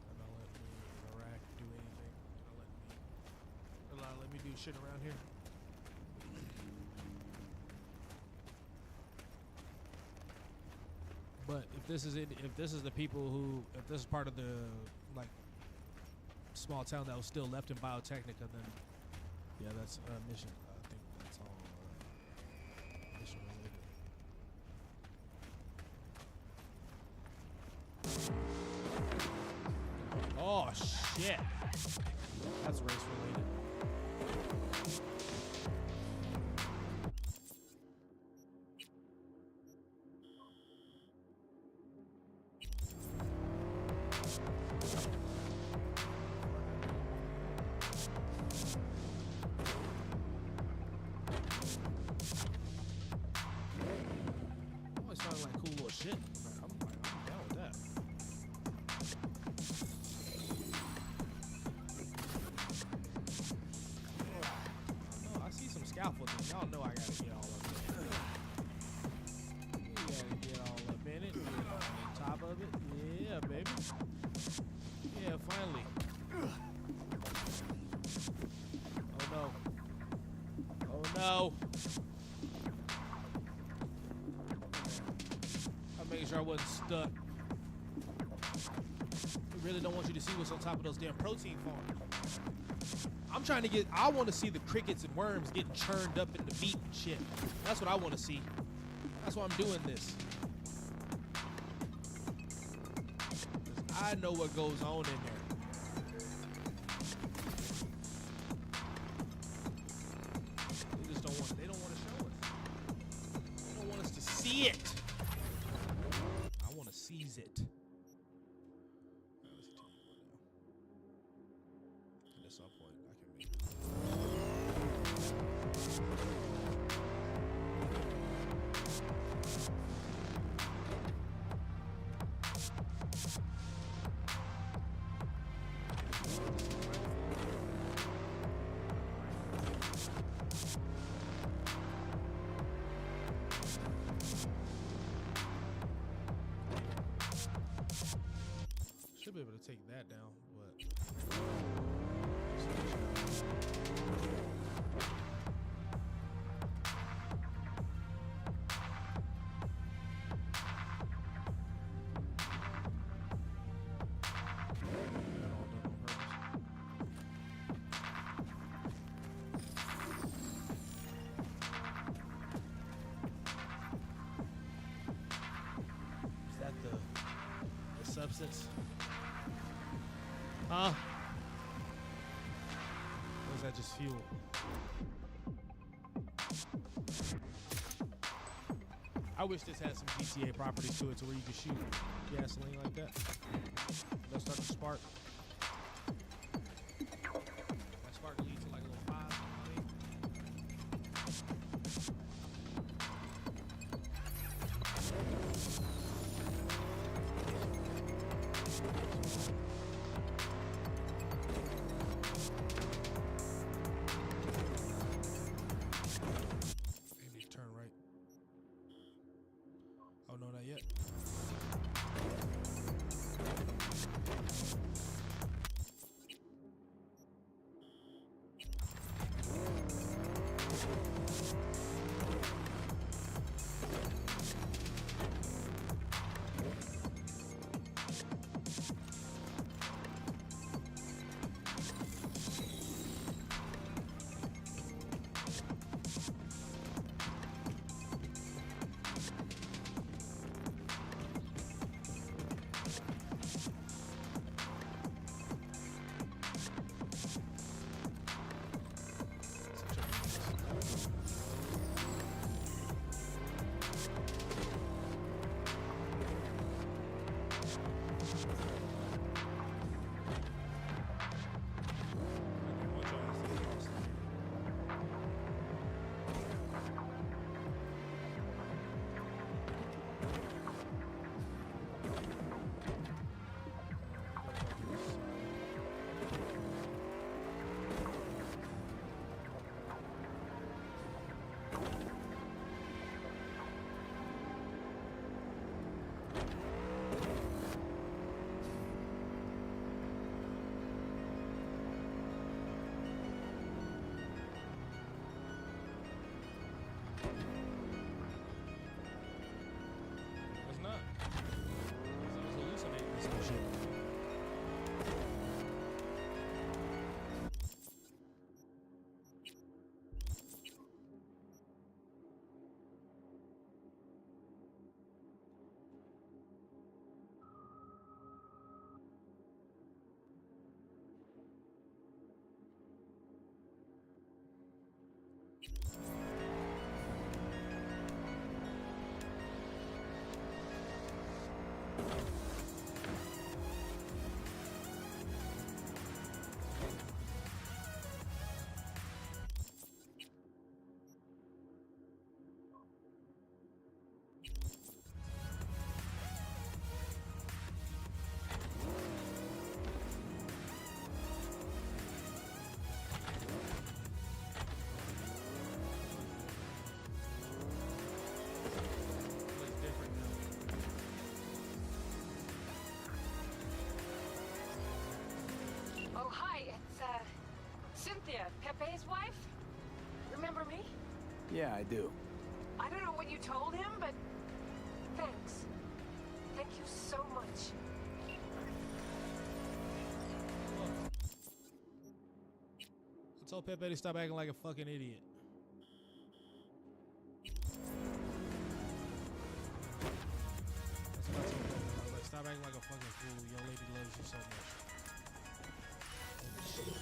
And not let me interact, do anything. Not let me do shit around here. But if this is it, if this is the people who, if this is part of the like small town that was still left in Biotechnica, then yeah, that's mission. I think that's all mission related. Oh shit, that's race related. Always sounded like cool little shit. I'm down with that. Oh, I see some scaffolding. Y'all know I gotta get all up in it. You gotta get all up in it. Get on top of it. Yeah, baby. Yeah, finally. Oh no. Oh no. I'm making sure I wasn't stuck. I really don't want you to see what's on top of those damn protein farms. I'm trying to get, I want to see the crickets and worms getting churned up into meat and shit. That's what I want to see. That's why I'm doing this. 'Cause I know what goes on in there. They just don't want, they don't want to show us. They don't want us to see it. I want to seize it. And at some point, I can make it. Should be able to take that down, but that all done on purpose. opposites. Huh? Or is that just fuel? I wish this had some GTA properties to it to where you could shoot gasoline like that. They'll start to spark. That spark leads to like a little fire. Maybe turn right. Oh no, not yet. It's not. I was hallucinating some shit. Looks different now. Oh, hi, it's, Cynthia, Pepe's wife. Remember me? Yeah, I do. I don't know what you told him, but thanks. Thank you so much. I told Pepe to stop acting like a fucking idiot. That's what I told Pepe. I was like, stop acting like a fucking fool. Your lady loves you so much. Holy shit.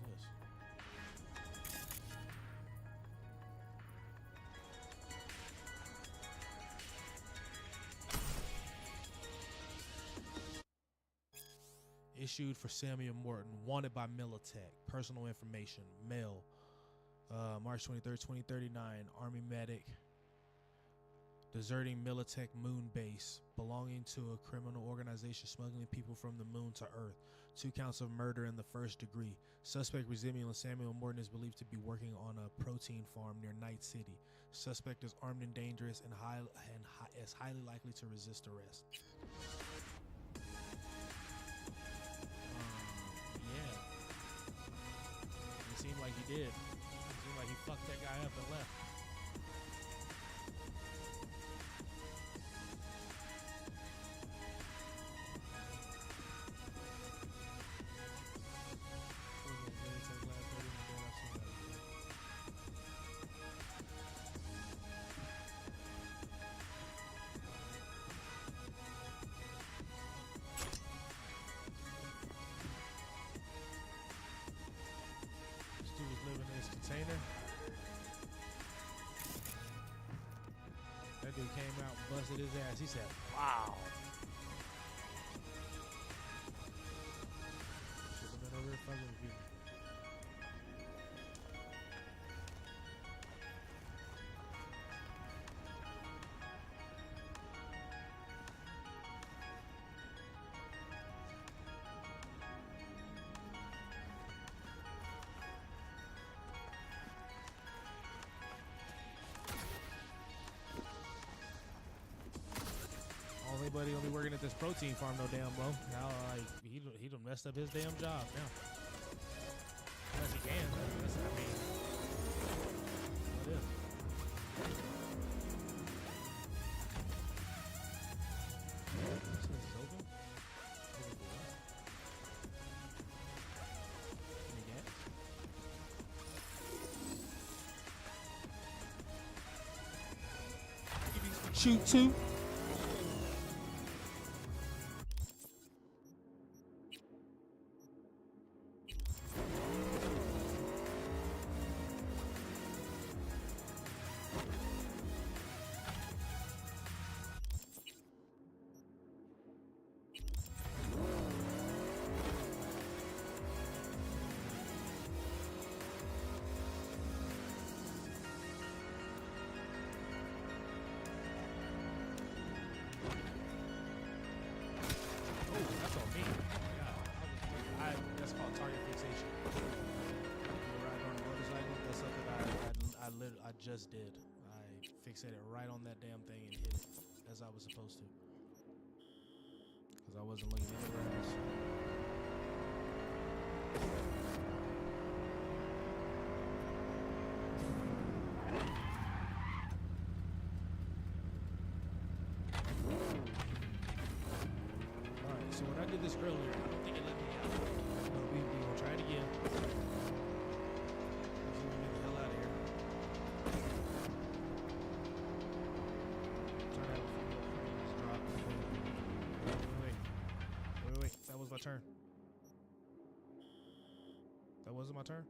What is this? Issued for Samuel Morton, wanted by Militech. Personal information, male. March 23rd, 2039. Army medic. Deserting Militech moon base. Belonging to a criminal organization smuggling people from the moon to Earth. 2 counts of murder in the first degree. Suspect resembling Samuel Morton is believed to be working on a protein farm near Night City. Suspect is armed and dangerous and is highly likely to resist arrest. Yeah. It seemed like he did. It seemed like he fucked that guy up and left. this container. That dude came out, busted his ass. He said, "Wow." Should have been over here fucking with you. Buddy only working at this protein farm no damn well. Now like he done messed up his damn job now. Unless he can. That's, I mean, what if? This is open? Open for what? Any gas? Give me some shoot too. Just did. I fixated right on that damn thing and hit it as I was supposed to. Because I wasn't looking anywhere else. Alright, so when I did this earlier, I don't think it let me out. But we gonna try it again. My turn. That wasn't my turn.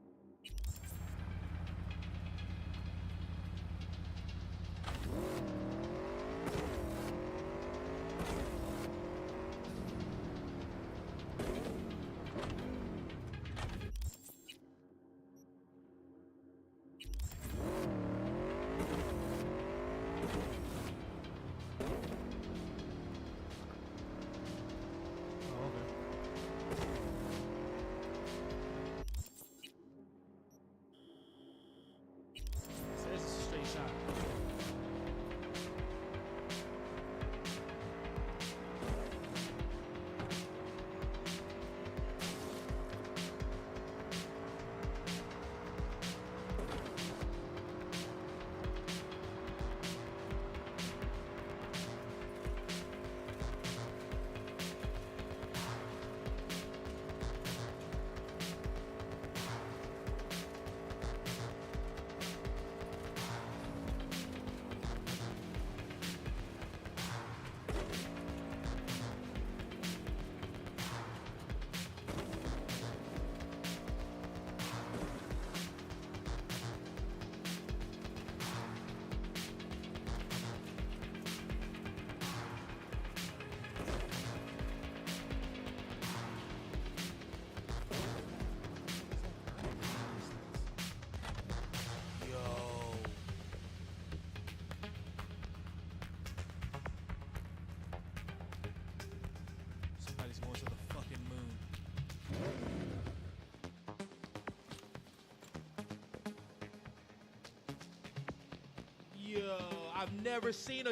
I've never seen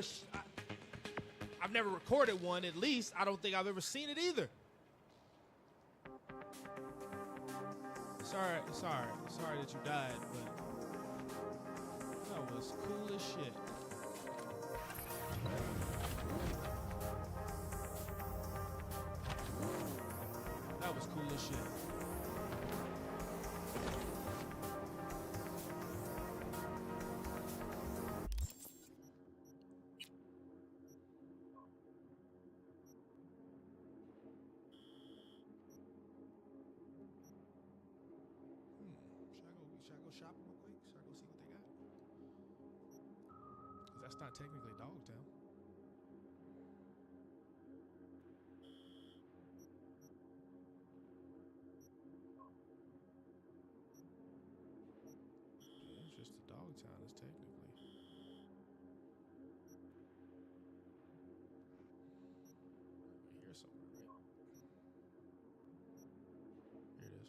I've never recorded one, at least. I don't think I've ever seen it either. Sorry that you died, but that was cool as shit. That was cool as shit. Should I go? Should I go shopping real quick? Should I go see what they got? Because that's not technically Dogtown. Yeah, it's just the Dogtown is technically. Here somewhere, right? Here it is.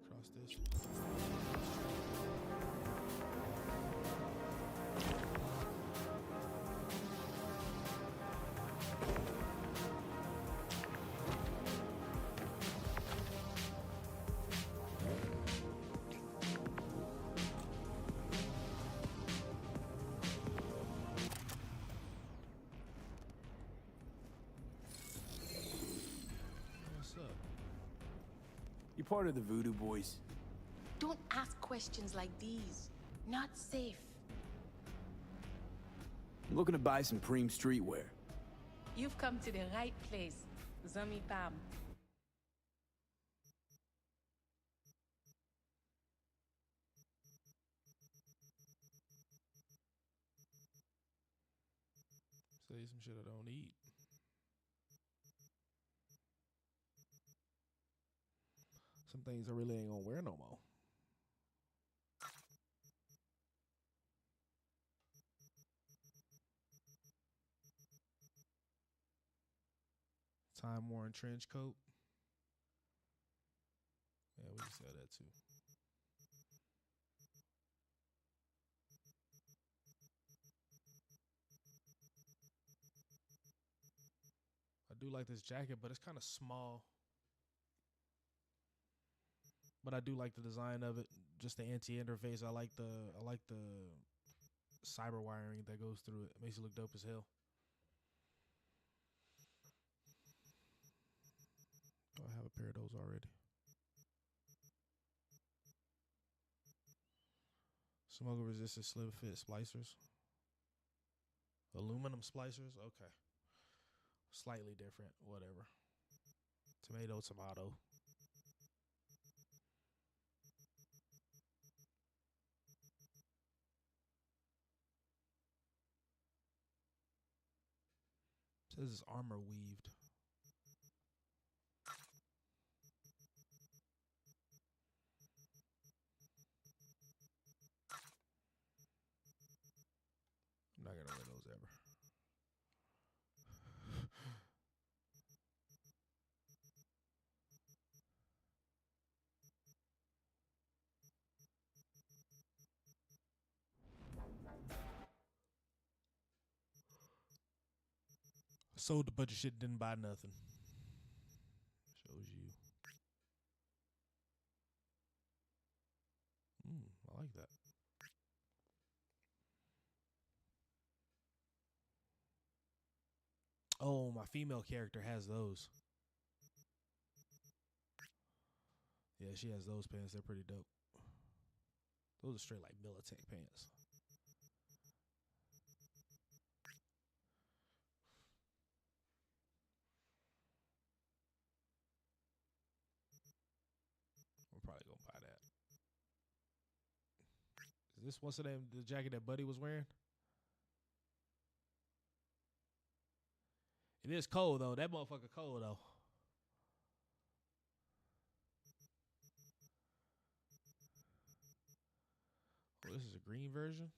Cross this. What's up? You're part of the Voodoo Boys. Don't ask questions like these. Not safe. I'm looking to buy some Preem streetwear. You've come to the right place, Zami Pam. Say some shit I don't eat. Some things I really ain't gonna wear no more. Time worn trench coat. Yeah, we can sell that too. I do like this jacket, but it's kind of small. But I do like the design of it, just the anti-interface. I like the cyber wiring that goes through it. It makes it look dope as hell. Oh, I have a pair of those already. Smoke resistant slim fit splicers. Aluminum splicers. Okay. Slightly different. Whatever. Tomato. It says it's armor weaved. I'm not gonna wear those ever. Sold a bunch of shit, didn't buy nothing. Shows you. I like that. Oh, my female character has those. Yeah, she has those pants. They're pretty dope. Those are straight like Militech pants. We're probably gonna buy that. Is this what's the jacket that Buddy was wearing? It is cold though. That motherfucker cold though. Oh, this is a green version.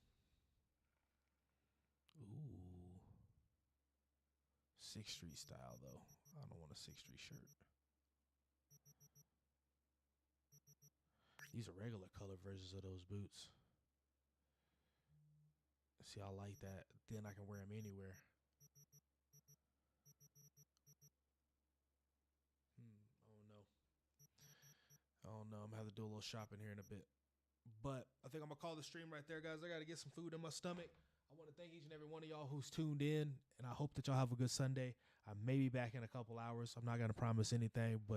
Ooh. 6th Street style though. I don't want a 6th Street shirt. These are regular color versions of those boots. See, I like that. Then I can wear them anywhere. I don't know. I'm gonna have to do a little shopping here in a bit. But I think I'm gonna call the stream right there, guys. I gotta get some food in my stomach. I want to thank each and every one of y'all who's tuned in, and I hope that y'all have a good Sunday. I may be back in a couple hours. I'm not gonna promise anything, but